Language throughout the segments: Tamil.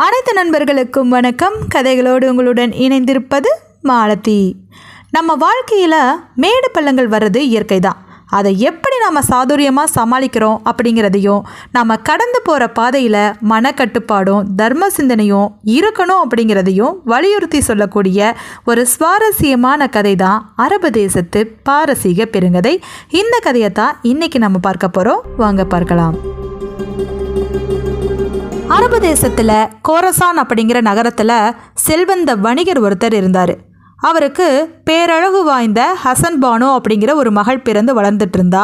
அனைத்து நண்பர்களுக்கும் வணக்கம். கதைகளோடு உங்களுடன் இணைந்திருப்பது மாலதி. நம்ம வாழ்க்கையில் மேடு பள்ளங்கள் வர்றது இயற்கை தான். அதை எப்படி நம்ம சாதுரியமாக சமாளிக்கிறோம் அப்படிங்கிறதையும், நம்ம கடந்து போகிற பாதையில் மனக்கட்டுப்பாடும் தர்ம சிந்தனையும் இருக்கணும் அப்படிங்கிறதையும் வலியுறுத்தி சொல்லக்கூடிய ஒரு சுவாரஸ்யமான கதை தான் அரபு தேசத்து பாரசீக பெருங்கதை. இந்த கதையை தான் இன்னைக்கு நம்ம பார்க்க போகிறோம். வாங்க பார்க்கலாம். அரபு தேசத்தில் கோரசான் அப்படிங்கிற நகரத்தில் செல்வந்த வணிகர் ஒருத்தர் இருந்தார். அவருக்கு பேரழகு வாய்ந்த ஹசன் பானு அப்படிங்கிற ஒரு மகள் பிறந்து வளர்ந்துட்டு இருந்தா.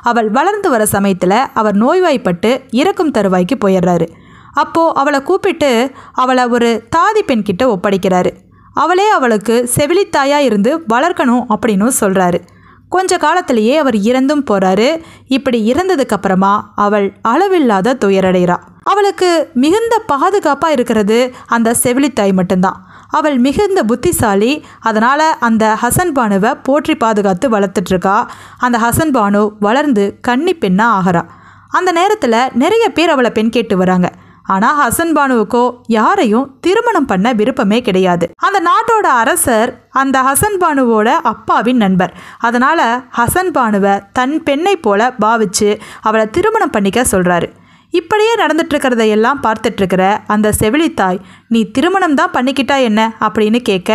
அவள் வளர்ந்து வர சமயத்தில் அவர் நோய்வாய்ப்பட்டு இறக்கும் தருவாய்க்கு போயிடுறாரு. அப்போது அவளை கூப்பிட்டு அவளை ஒரு தாதி பெண் கிட்ட ஒப்படைக்கிறாரு. அவளே அவளுக்கு செவிலித்தாயாக இருந்து வளர்க்கணும் அப்படின்னு சொல்கிறாரு. கொஞ்ச காலத்திலேயே அவர் இறந்தும் போகிறாரு. இப்படி இறந்ததுக்கப்புறமா அவள் அளவில்லாத துயரடைகிறா. அவளுக்கு மிகுந்த பாதுகாப்பாக இருக்கிறது அந்த செவிலித்தாய் மட்டும்தான். அவள் மிகுந்த புத்திசாலி. அதனால் அந்த ஹசன் பானுவை போற்றி பாதுகாத்து வளர்த்துட்ருக்கா. அந்த ஹசன் பானு வளர்ந்து கன்னி பெண்ணாக ஆகிறா. அந்த நேரத்தில் நிறைய பேர் அவளை பெண் கேட்டு வராங்க. ஆனால் ஹசன் பானுவுக்கோ யாரையும் திருமணம் பண்ண விருப்பமே கிடையாது. அந்த நாட்டோட அரசர் அந்த ஹசன் பானுவோட அப்பாவின் நண்பர். அதனால் ஹசன் பானுவை தன் பெண்ணை போல பாவிச்சு அவளை திருமணம் பண்ணிக்க சொல்கிறாரு. இப்படியே நடந்துட்டுருக்கிறதையெல்லாம் பார்த்துட்ருக்கிற அந்த செவிலித்தாய், நீ திருமணம் தான் பண்ணிக்கிட்டா என்ன அப்படின்னு கேட்க,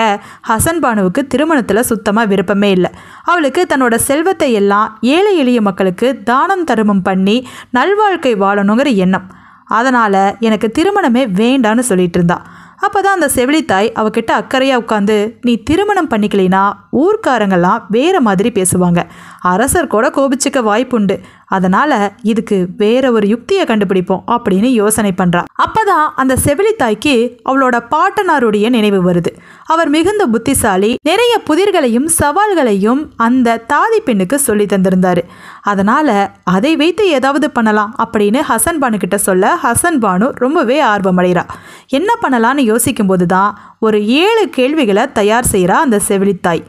ஹசன் பானுவுக்கு திருமணத்தில் சுத்தமாக விருப்பமே இல்லை. அவளுக்கு தன்னோட செல்வத்தை எல்லாம் ஏழை எளிய மக்களுக்கு தானம் தருமம் பண்ணி நல்வாழ்க்கை வாழணுங்கிற எண்ணம். அதனால் எனக்கு திருமணமே வேண்டான்னு சொல்லிட்டு இருந்தா. அப்போ தான் அந்த செவிலித்தாய் அவகிட்ட அக்கறையாக உட்காந்து, நீ திருமணம் பண்ணிக்கலினா ஊர்க்காரங்கெல்லாம் வேறு மாதிரி பேசுவாங்க, அரசர் கூட கோபிச்சுக்க வாய்ப்புண்டு, அதனால் இதுக்கு வேற ஒரு யுக்தியை கண்டுபிடிப்போம் அப்படின்னு யோசனை பண்ணுறா. அப்போ தான் அந்த செவிலித்தாய்க்கு அவளோட பாட்டனாருடைய நினைவு வருது. அவர் மிகுந்த புத்திசாலி. நிறைய புதிர்களையும் சவால்களையும் அந்த தாதி பெண்ணுக்கு சொல்லி தந்திருந்தாரு. அதனால் அதை வைத்து ஏதாவது பண்ணலாம் அப்படின்னு ஹசன் பானு கிட்ட சொல்ல, ஹசன் பானு ரொம்பவே ஆர்வமடைகிறா. என்ன பண்ணலான்னு யோசிக்கும்போது தான் ஒரு 7 கேள்விகளை தயார் செய்கிறா அந்த செவிலித்தாய்.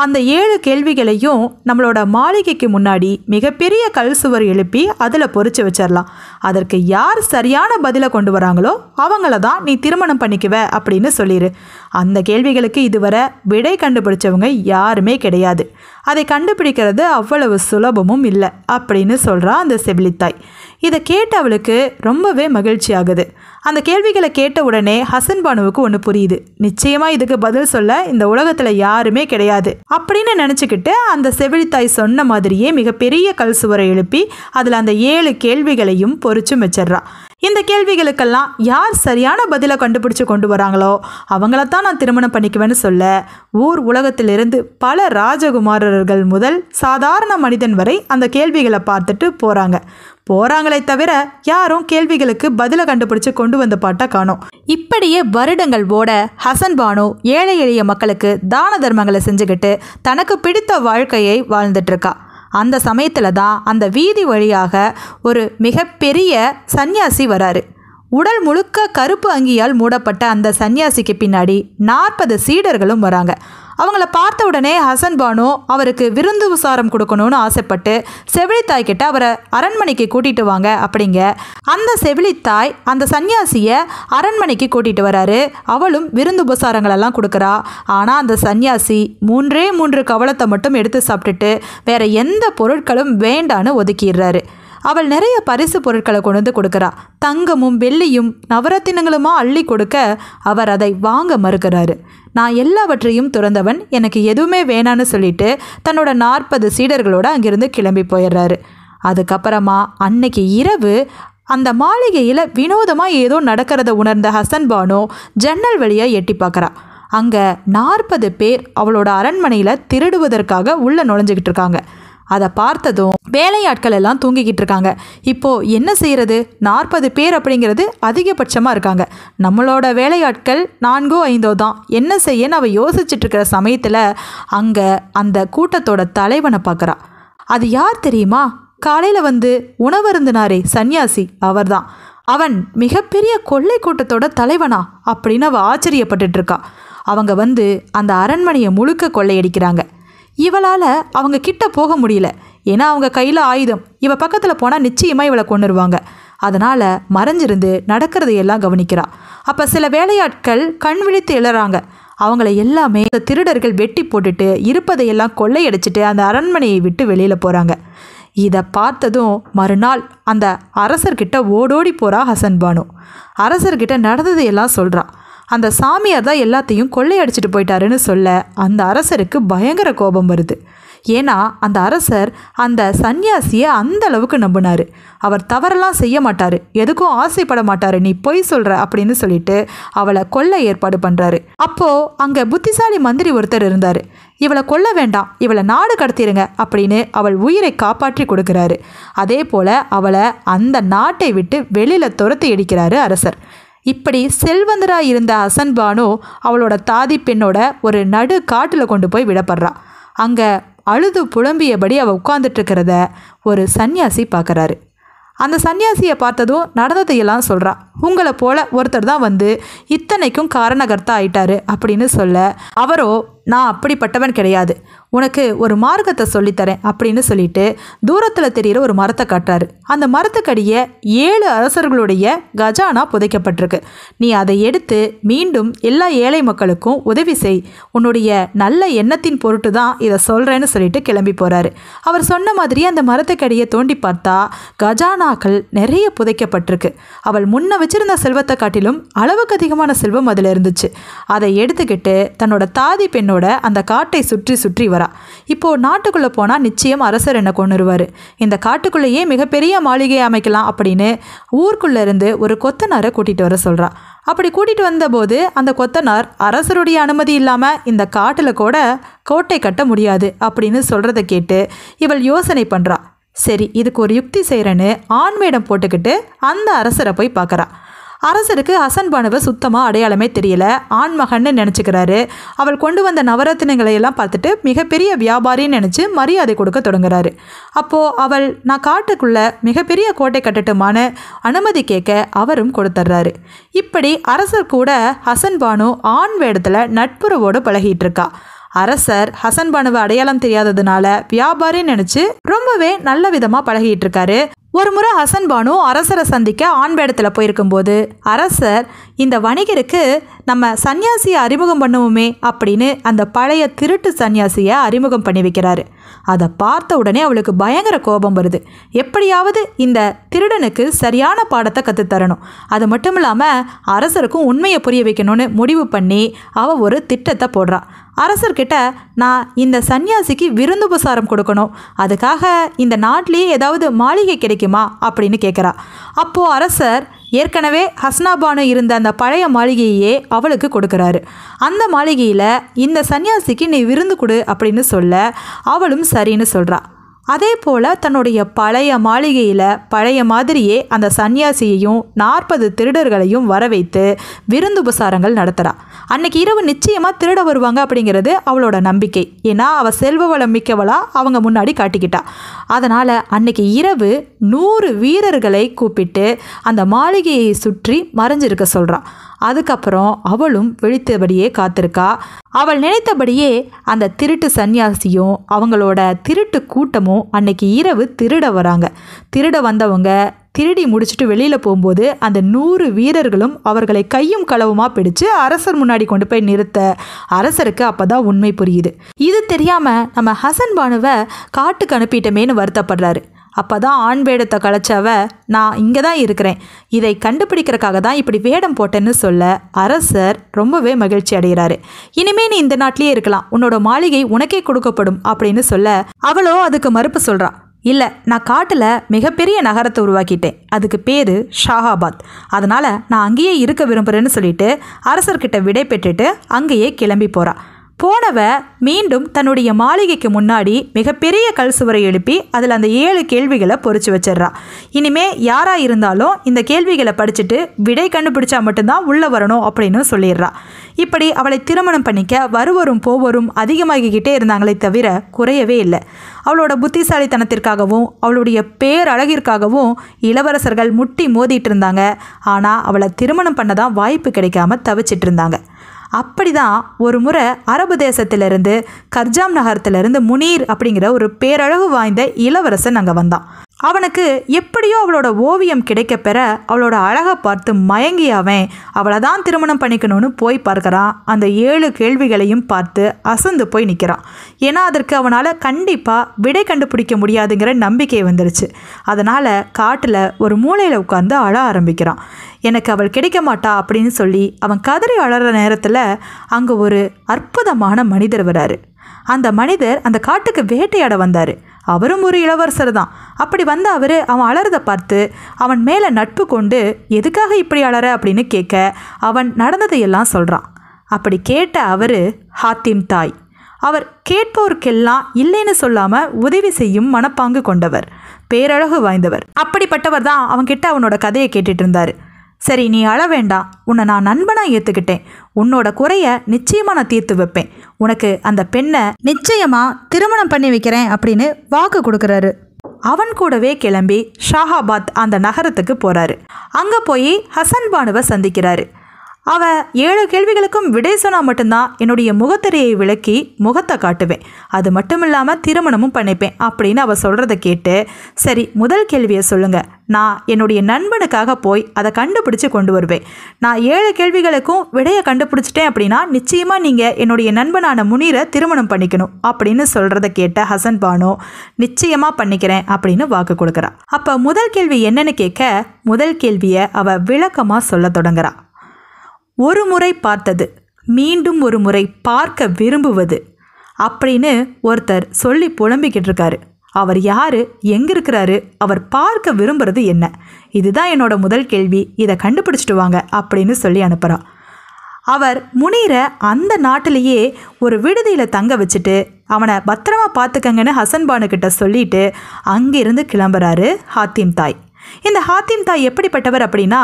அந்த 7 கேள்விகளையும் நம்மளோட மாளிகைக்கு முன்னாடி மிகப்பெரிய கல் சுவர் எழுப்பி அதில் பொறிச்சு வச்சிடலாம். அதற்கு யார் சரியான பதிலை கொண்டு வராங்களோ அவங்கள தான் நீ திருமணம் பண்ணிக்குவ அப்படின்னு சொல்லிடு. அந்த கேள்விகளுக்கு இதுவரை விடை கண்டுபிடிச்சவங்க யாருமே கிடையாது. அதை கண்டுபிடிக்கிறது அவ்வளவு சுலபமும் இல்லை அப்படின்னு சொல்கிறா அந்த செவிலித்தாய். இதை கேட்ட அவளுக்கு ரொம்பவே மகிழ்ச்சி ஆகுது. அந்த கேள்விகளை கேட்ட உடனே ஹசன் பானுவுக்கு ஒன்று புரியுது. நிச்சயமாக இதுக்கு பதில் சொல்ல இந்த உலகத்தில் யாருமே கிடையாது அப்படின்னு நினச்சிக்கிட்டு அந்த செவிலித்தாய் சொன்ன மாதிரியே மிகப்பெரிய கல் சுவரை எழுப்பி அதில் அந்த 7 கேள்விகளையும் பொறிச்சும் வச்சிட்றா. இந்த கேள்விகளுக்கெல்லாம் யார் சரியான பதிலை கண்டுபிடிச்சு கொண்டு வராங்களோ அவங்களத்தான் நான் திருமணம் பண்ணிக்குவேன்னு சொல்ல, ஊர் உலகத்திலிருந்து பல ராஜகுமாரர்கள் முதல் சாதாரண மனிதன் வரை அந்த கேள்விகளை பார்த்துட்டு போகிறாங்களே தவிர யாரும் கேள்விகளுக்கு பதிலை கண்டுபிடிச்சு கொண்டு வந்த பாட்டை காணோம். இப்படியே வருடங்கள் ஓட ஹசன் பானு ஏழை எளிய மக்களுக்கு தான தர்மங்களை செஞ்சுக்கிட்டு தனக்கு பிடித்த வாழ்க்கையை வாழ்ந்துட்டு இருக்கா. அந்த சமயத்தில் தான் அந்த வீதி வழியாக ஒரு மிகப்பெரிய சன்னியாசி வராரு. உடல் முழுக்க கருப்பு அங்கியால் மூடப்பட்ட அந்த சன்னியாசிக்கு பின்னாடி 40 சீடர்களும் வராங்க. அவங்கள பார்த்த உடனே ஹசன் பானு அவருக்கு விருந்து உசாரம் கொடுக்கணும்னு ஆசைப்பட்டு செவிலித்தாய் கிட்ட அவரை அரண்மனைக்கு கூட்டிகிட்டு வாங்க அப்படிங்க. அந்த செவிலித்தாய் அந்த சன்னியாசியை அரண்மனைக்கு கூட்டிகிட்டு வராரு. அவளும் விருந்து உபசாரங்களெல்லாம் கொடுக்குறா. ஆனால் அந்த சன்னியாசி 3 கவளத்தை மட்டும் எடுத்து சாப்பிட்டுட்டு வேற எந்த பொருட்களும் வேண்டான்னு ஒதுக்கிடுறாரு. அவள் நிறைய பரிசு பொருட்களை கொண்டு வந்து கொடுக்குறா. தங்கமும் வெள்ளியும் நவரத்தினங்களுமா அள்ளி கொடுக்க அவர் அதை வாங்க மறுக்கிறாரு. நான் எல்லாவற்றையும் துறந்தவன், எனக்கு எதுவுமே வேணான்னு சொல்லிட்டு தன்னோட 40 சீடர்களோடு அங்கிருந்து கிளம்பி போயிடுறாரு. அதுக்கப்புறமா அன்னைக்கு இரவு அந்த மாளிகையில் வினோதமாக ஏதோ நடக்கிறத உணர்ந்த ஹசன் பானு ஜன்னல் வழியாக எட்டி பார்க்குறா. அங்கே 40 பேர் அவளோட அரண்மனையில் திருடுவதற்காக உள்ளே நுழைஞ்சிக்கிட்டு இருக்காங்க. அதை பார்த்ததும் வேலையாட்கள் எல்லாம் தூங்கிக்கிட்டு இருக்காங்க. இப்போது என்ன செய்கிறது? 40 பேர் அப்படிங்கிறது அதிகபட்சமாக இருக்காங்க. நம்மளோட வேலையாட்கள் 4-5 தான். என்ன செய்யன்னு அவள் யோசிச்சுட்டு இருக்கிற சமயத்தில் அங்கே அந்த கூட்டத்தோட தலைவனை பார்க்குறா. அது யார் தெரியுமா? காலையில் வந்து உணவருந்தினாரே சன்னியாசி, அவர்தான். அவன் மிகப்பெரிய கொள்ளை கூட்டத்தோட தலைவனா அப்படின்னு அவள் ஆச்சரியப்பட்டுட்டு இருக்கா. அவங்க வந்து அந்த அரண்மனையை முழுக்க கொள்ளையடிக்கிறாங்க. இவளால் அவங்க கிட்ட போக முடியல. ஏன்னா அவங்க கையில் ஆயுதம். இவ பக்கத்தில் போனால் நிச்சயமாக இவளை கொன்னுருவாங்க. அதனால் மறைஞ்சிருந்து நடக்கிறதையெல்லாம் கவனிக்கிறா. அப்போ சில வேலையாட்கள் கண் விழித்து எழறாங்க. அவங்கள எல்லாமே இந்த திருடர்கள் வெட்டி போட்டுட்டு இருப்பதையெல்லாம் கொள்ளையடிச்சிட்டு அந்த அரண்மனையை விட்டு வெளியில் போகிறாங்க. இதை பார்த்ததும் மறுநாள் அந்த அரசர்கிட்ட ஓடோடி போகிறா ஹசன் பானு. அரசர்கிட்ட நடந்ததையெல்லாம் சொல்கிறா. அந்த சாமியார் தான் எல்லாத்தையும் கொள்ளையடிச்சிட்டு போயிட்டாருன்னு சொல்ல அந்த அரசருக்கு பயங்கர கோபம் வருது. ஏன்னா அந்த அரசர் அந்த சன்னியாசியை அந்த அளவுக்கு நம்பினார். அவர் தவறெல்லாம் செய்ய மாட்டார், எதுக்கும் ஆசைப்பட மாட்டார், நீ பொய் சொல்கிற அப்படின்னு சொல்லிட்டு அவளை கொல்ல ஏற்பாடு பண்ணுறாரு. அப்போது அங்கே புத்திசாலி மந்திரி ஒருத்தர் இருந்தார். இவளை கொல்ல வேண்டாம், இவளை நாடு கடத்திடுங்க அப்படின்னு அவள் உயிரை காப்பாற்றி கொடுக்குறாரு. அதே போல் அவளை அந்த நாட்டை விட்டு வெளியில் துரத்தி அடிக்கிறாரு அரசர். இப்படி செல்வந்தராக இருந்த ஹசன் பானு அவளோட தாதி பெண்ணோட ஒரு நடு காட்டில் கொண்டு போய் விடப்படுறா. அங்கே அழுது புலம்பியபடி அவள் உட்கார்ந்துட்டு இருக்கிறத ஒரு சன்னியாசி பார்க்குறாரு. அந்த சன்னியாசியை பார்த்ததும் நடந்ததையெல்லாம் சொல்கிறா. உங்களை போல ஒருத்தர் தான் வந்து இத்தனைக்கும் காரணகர்த்தா ஆயிட்டாரு அப்படின்னு சொல்ல, அவரோ நான் அப்படிப்பட்டவன் கிடையாது, உனக்கு ஒரு மார்க்கத்தை சொல்லித்தரேன் அப்படின்னு சொல்லிட்டு தூரத்தில் தெரிகிற ஒரு மரத்தை காட்டுறாரு. அந்த மரத்துக்கடியே 7 அரசர்களுடைய கஜானா புதைக்கப்பட்டிருக்கு. நீ அதை எடுத்து மீண்டும் எல்லா ஏழை மக்களுக்கும் உதவி செய், உன்னுடைய நல்ல எண்ணத்தின் பொருட்டு தான் இதை சொல்கிறேன்னு சொல்லிட்டு கிளம்பி போகிறாரு. அவர் சொன்ன மாதிரி அந்த மரத்துக்கடியை தோண்டி பார்த்தா கஜானாக்கள் நிறைய புதைக்கப்பட்டிருக்கு. அவள் முன்ன வச்சிருந்த செல்வத்தை காட்டிலும் அளவுக்கு அதிகமான செல்வம் அதில் இருந்துச்சு. அதை எடுத்துக்கிட்டு தன்னோட தாதி பெண்ணோட அந்த காட்டை சுற்றி சுற்றி வரா. இப்போ நாட்டுக்குள்ளே போனால் நிச்சயம் அரசர் என்ன கொண்டுருவார், இந்த காட்டுக்குள்ளேயே மிகப்பெரிய மாளிகையை அமைக்கலாம் அப்படின்னு ஊருக்குள்ளே இருந்து ஒரு கொத்தனாரை கூட்டிகிட்டு வர சொல்கிறா. அப்படி கூட்டிகிட்டு வந்தபோது அந்த கொத்தனார் அரசருடைய அனுமதி இல்லாமல் இந்த காட்டில் கூட கோட்டை கட்ட முடியாது அப்படின்னு சொல்கிறத கேட்டு இவள் யோசனை பண்ணுறா. சரி, இதுக்கு ஒரு யுக்தி செய்கிறேன்னு ஆண் வேடம் போட்டுக்கிட்டு அந்த அரசரை போய் பார்க்குறா. அரசருக்கு ஹசன் பானுவை சுத்தமாக அடையாளமே தெரியல, ஆண்மகன்னு நினச்சிக்கிறாரு. அவள் கொண்டு வந்த நவரத்தினங்களையெல்லாம் பார்த்துட்டு மிகப்பெரிய வியாபாரின்னு நினச்சி மரியாதை கொடுக்க தொடங்குறாரு. அப்போது அவள் நான் காட்டுக்குள்ளே மிகப்பெரிய கோட்டை கட்டட்டுமான அனுமதி கேட்க அவரும் கொடுத்துட்றாரு. இப்படி அரசர் கூட ஹசன் பானு ஆண் வேடத்தில் நட்புறவோடு பழகிட்டு இருக்கா. அரசர் ஹசன் பானுவை அடையாளம் தெரியாததுனால வியாபாரின்னு நினச்சி ரொம்பவே நல்ல விதமாக பழகிட்டு இருக்காரு. ஒரு முறை ஹசன் பானு அரசரை சந்திக்க ஆண் வேடத்தில் போயிருக்கும்போது அரசர் இந்த வணிகருக்கு நம்ம சன்னியாசியை அறிமுகம் பண்ணுவோமே அப்படின்னு அந்த பழைய திருட்டு சன்னியாசியை அறிமுகம் பண்ணி வைக்கிறாரு. அதை பார்த்த உடனே அவளுக்கு பயங்கர கோபம் வருது. எப்படியாவது இந்த திருடனுக்கு சரியான பாடத்தை கற்றுத்தரணும், அது மட்டும் இல்லாமல் அரசருக்கும் உண்மையை புரிய வைக்கணும்னு முடிவு பண்ணி அவள் ஒரு திட்டத்தை போடுறா. அரசர்கிட்ட நான் இந்த சன்னியாசிக்கு விருந்துபசாரம் கொடுக்கணும், அதுக்காக இந்த நாட்டிலேயே ஏதாவது மாளிகை கிடைக்குமா அப்படின்னு கேட்குறா. அப்போது அரசர் ஏற்கனவே ஹஸ்னா பானு இருந்த அந்த பழைய மாளிகையே அவளுக்கு கொடுக்குறாரு. அந்த மாளிகையில் இந்த சன்னியாசிக்கு நீ விருந்து கொடு அப்படின்னு சொல்ல அவளும் சரின்னு சொல்கிறா. அதே போல் தன்னுடைய பழைய மாளிகையில் பழைய மாதிரியே அந்த சன்னியாசியையும் 40 திருடர்களையும் வர வைத்து விருந்துபசாரங்கள் நடத்துகிறா. அன்னைக்கு இரவு நிச்சயமாக திருட வருவாங்க அப்படிங்கிறது அவளோட நம்பிக்கை. ஏன்னா அவள் செல்வ வளம் மிக்கவளாக அவங்க முன்னாடி காட்டிக்கிட்டா. அதனால் அன்னைக்கு இரவு 100 வீரர்களை கூப்பிட்டு அந்த மாளிகையை சுற்றி மறைஞ்சிருக்க சொல்கிறான். அதுக்கப்புறம் அவளும் விழித்தபடியே காத்திருக்கா. அவள் நினைத்தபடியே அந்த திருட்டு சன்னியாசியும் அவங்களோட திருட்டு கூட்டமும் அன்னைக்கு இரவு திருட வராங்க. திருட வந்தவங்க திருடி முடிச்சுட்டு வெளியில் போகும்போது அந்த 100 வீரர்களும் அவர்களை கையும் களவுமாக பிடிச்சு அரசர் முன்னாடி கொண்டு போய் நிறுத்த அரசருக்கு அப்போ தான் உண்மை புரியுது. இது தெரியாமல் நம்ம ஹசன் பானுவை காட்டுக்கு அனுப்பிட்டமேன்னு வருத்தப்படுறாரு. அப்போ தான் ஆண் வேடத்தை கலைச்சவ நான் இங்கே தான் இருக்கிறேன், இதை கண்டுபிடிக்கிறதுக்காக தான் இப்படி வேடம் போட்டேன்னு சொல்ல அரசர் ரொம்பவே மகிழ்ச்சி அடைகிறாரு. இனிமே நீ இந்த நாட்டிலேயே இருக்கலாம், உன்னோட மாளிகை உனக்கே கொடுக்கப்படும் அப்படின்னு சொல்ல அவளோ அதுக்கு மறுப்பு சொல்கிறா. இல்லை, நான் காட்டில் மிகப்பெரிய நகரத்தை உருவாக்கிட்டேன், அதுக்கு பேர் ஷாஹாபாத், அதனால் நான் அங்கேயே இருக்க விரும்புகிறேன்னு சொல்லிட்டு அரசர்கிட்ட விடை பெற்றுட்டு அங்கேயே கிளம்பி போகிறா. போனவ மீண்டும் தன்னுடைய மாளிகைக்கு முன்னாடி மிகப்பெரிய கல் சுவரை எழுப்பி அதில் அந்த 7 கேள்விகளை பொறிச்சு வச்சிட்றா. இனிமே யாராக இருந்தாலும் இந்த கேள்விகளை படிச்சுட்டு விடை கண்டுபிடிச்சா மட்டும்தான் உள்ளே வரணும் அப்படின்னு சொல்லிடுறா. இப்படி அவளை திருமணம் பண்ணிக்க வருவரும் போவரும் அதிகமாகிக்கிட்டே இருந்தாங்களே தவிர குறையவே இல்லை. அவளோட புத்திசாலித்தனத்திற்காகவும் அவளுடைய பேரழகிற்காகவும் இளவரசர்கள் முட்டி மோதிட்டு இருந்தாங்க. ஆனால் அவளை திருமணம் பண்ண தான் வாய்ப்பு கிடைக்காம தவிச்சிட்டு இருந்தாங்க. அப்படிதான் ஒரு முறை அரபு தேசத்திலிருந்து கர்ஜாம் நகரத்திலிருந்து முனீர் அப்படிங்கிற ஒரு பேரழகு வாய்ந்த இளவரசன் அங்கே வந்தான். அவனுக்கு எப்படியோ அவளோட ஓவியம் கிடைக்க பெற அவளோட அழகை பார்த்து மயங்கி அவளை தான் திருமணம் பண்ணிக்கணும்னு போய் பார்க்குறான். அந்த 7 கேள்விகளையும் பார்த்து அசந்து போய் நிற்கிறான். ஏன்னா அதற்கு அவனால் கண்டிப்பாக விடை கண்டுபிடிக்க முடியாதுங்கிற நம்பிக்கை வந்துருச்சு. அதனால் காட்டில் ஒரு மூலையில் உட்கார்ந்து அழ ஆரம்பிக்கிறான். எனக்கு அவள் கிடைக்க மாட்டா அப்படின்னு சொல்லி அவன் கதறி அழற நேரத்தில் அங்கே ஒரு அற்புதமான மனிதர் வராரு. அந்த மனிதர் அந்த காட்டுக்கு வேட்டையாட வந்தார். அவரும் ஒரு இளவரசர் தான். அப்படி வந்த அவன் அலறதை பார்த்து அவன் மேலே நட்பு கொண்டு எதுக்காக இப்படி அலற அப்படின்னு கேட்க அவன் நடந்ததையெல்லாம் சொல்கிறான். அப்படி கேட்ட அவர் ஹாத்திம் தாய். அவர் கேட்போருக்கெல்லாம் இல்லைன்னு சொல்லாமல் உதவி செய்யும் மனப்பாங்கு கொண்டவர், பேரழகு வாய்ந்தவர். அப்படிப்பட்டவர் தான் அவன்கிட்ட அவனோட கதையை கேட்டுட்டு இருந்தார். சரி, நீ அழ வேண்டாம், உன்னை நான் நண்பனாக ஏற்றுக்கிட்டேன். உன்னோட குறைய நிச்சயமாக நான் தீர்த்து வைப்பேன். உனக்கு அந்த பெண்ணை நிச்சயமாக திருமணம் பண்ணி வைக்கிறேன் அப்படின்னு வாக்கு கொடுக்குறாரு. அவன் கூடவே கிளம்பி ஷாஹாபாத் அந்த நகரத்துக்கு போகிறாரு. அங்கே போய் ஹசன் பானுவை சந்திக்கிறாரு. அவள் 7 கேள்விகளுக்கும் விடை சொன்னால் மட்டும்தான் என்னுடைய முகத்திரையை விளக்கி முகத்தை காட்டுவேன், அது மட்டும் இல்லாமல் திருமணமும் பண்ணிப்பேன் அப்படின்னு அவள் சொல்கிறத கேட்டு, சரி முதல் கேள்வியை சொல்லுங்கள், நான் என்னுடைய நண்பனுக்காக போய் அதை கண்டுபிடிச்சி கொண்டு வருவேன். நான் 7 கேள்விகளுக்கும் விடையை கண்டுபிடிச்சிட்டேன் அப்படின்னா நிச்சயமாக நீங்கள் என்னுடைய நண்பனான முனீரை திருமணம் பண்ணிக்கணும் அப்படின்னு சொல்கிறத கேட்ட ஹசன் பானு நிச்சயமாக பண்ணிக்கிறேன் அப்படின்னு வாக்கு கொடுக்குறா. அப்போ முதல் கேள்வி என்னன்னு கேட்க முதல் கேள்வியை அவள் விளக்கமாக சொல்ல தொடங்குறா. ஒரு முறை பார்த்தது, மீண்டும் ஒரு முறை பார்க்க விரும்புவது அப்படின்னு ஒருத்தர் சொல்லி புலம்பிக்கிட்டு இருக்காரு. அவர் யார், எங்கே இருக்கிறாரு, அவர் பார்க்க விரும்புறது என்ன? இதுதான் என்னோட முதல் கேள்வி, இதை கண்டுபிடிச்சிட்டு வாங்க அப்படின்னு சொல்லி அனுப்புகிறான். அவர் முனீரை அந்த நாட்டிலேயே ஒரு விடுதியில் தங்க வச்சுட்டு அவனை பத்திரமா பார்த்துக்கங்கன்னு ஹசன் பானுக்கிட்ட சொல்லிட்டு அங்கிருந்து கிளம்புறாரு ஹாத்திம் தாய். இந்த ஹாத்திம் தாய் எப்படிப்பட்டவர் அப்படின்னா,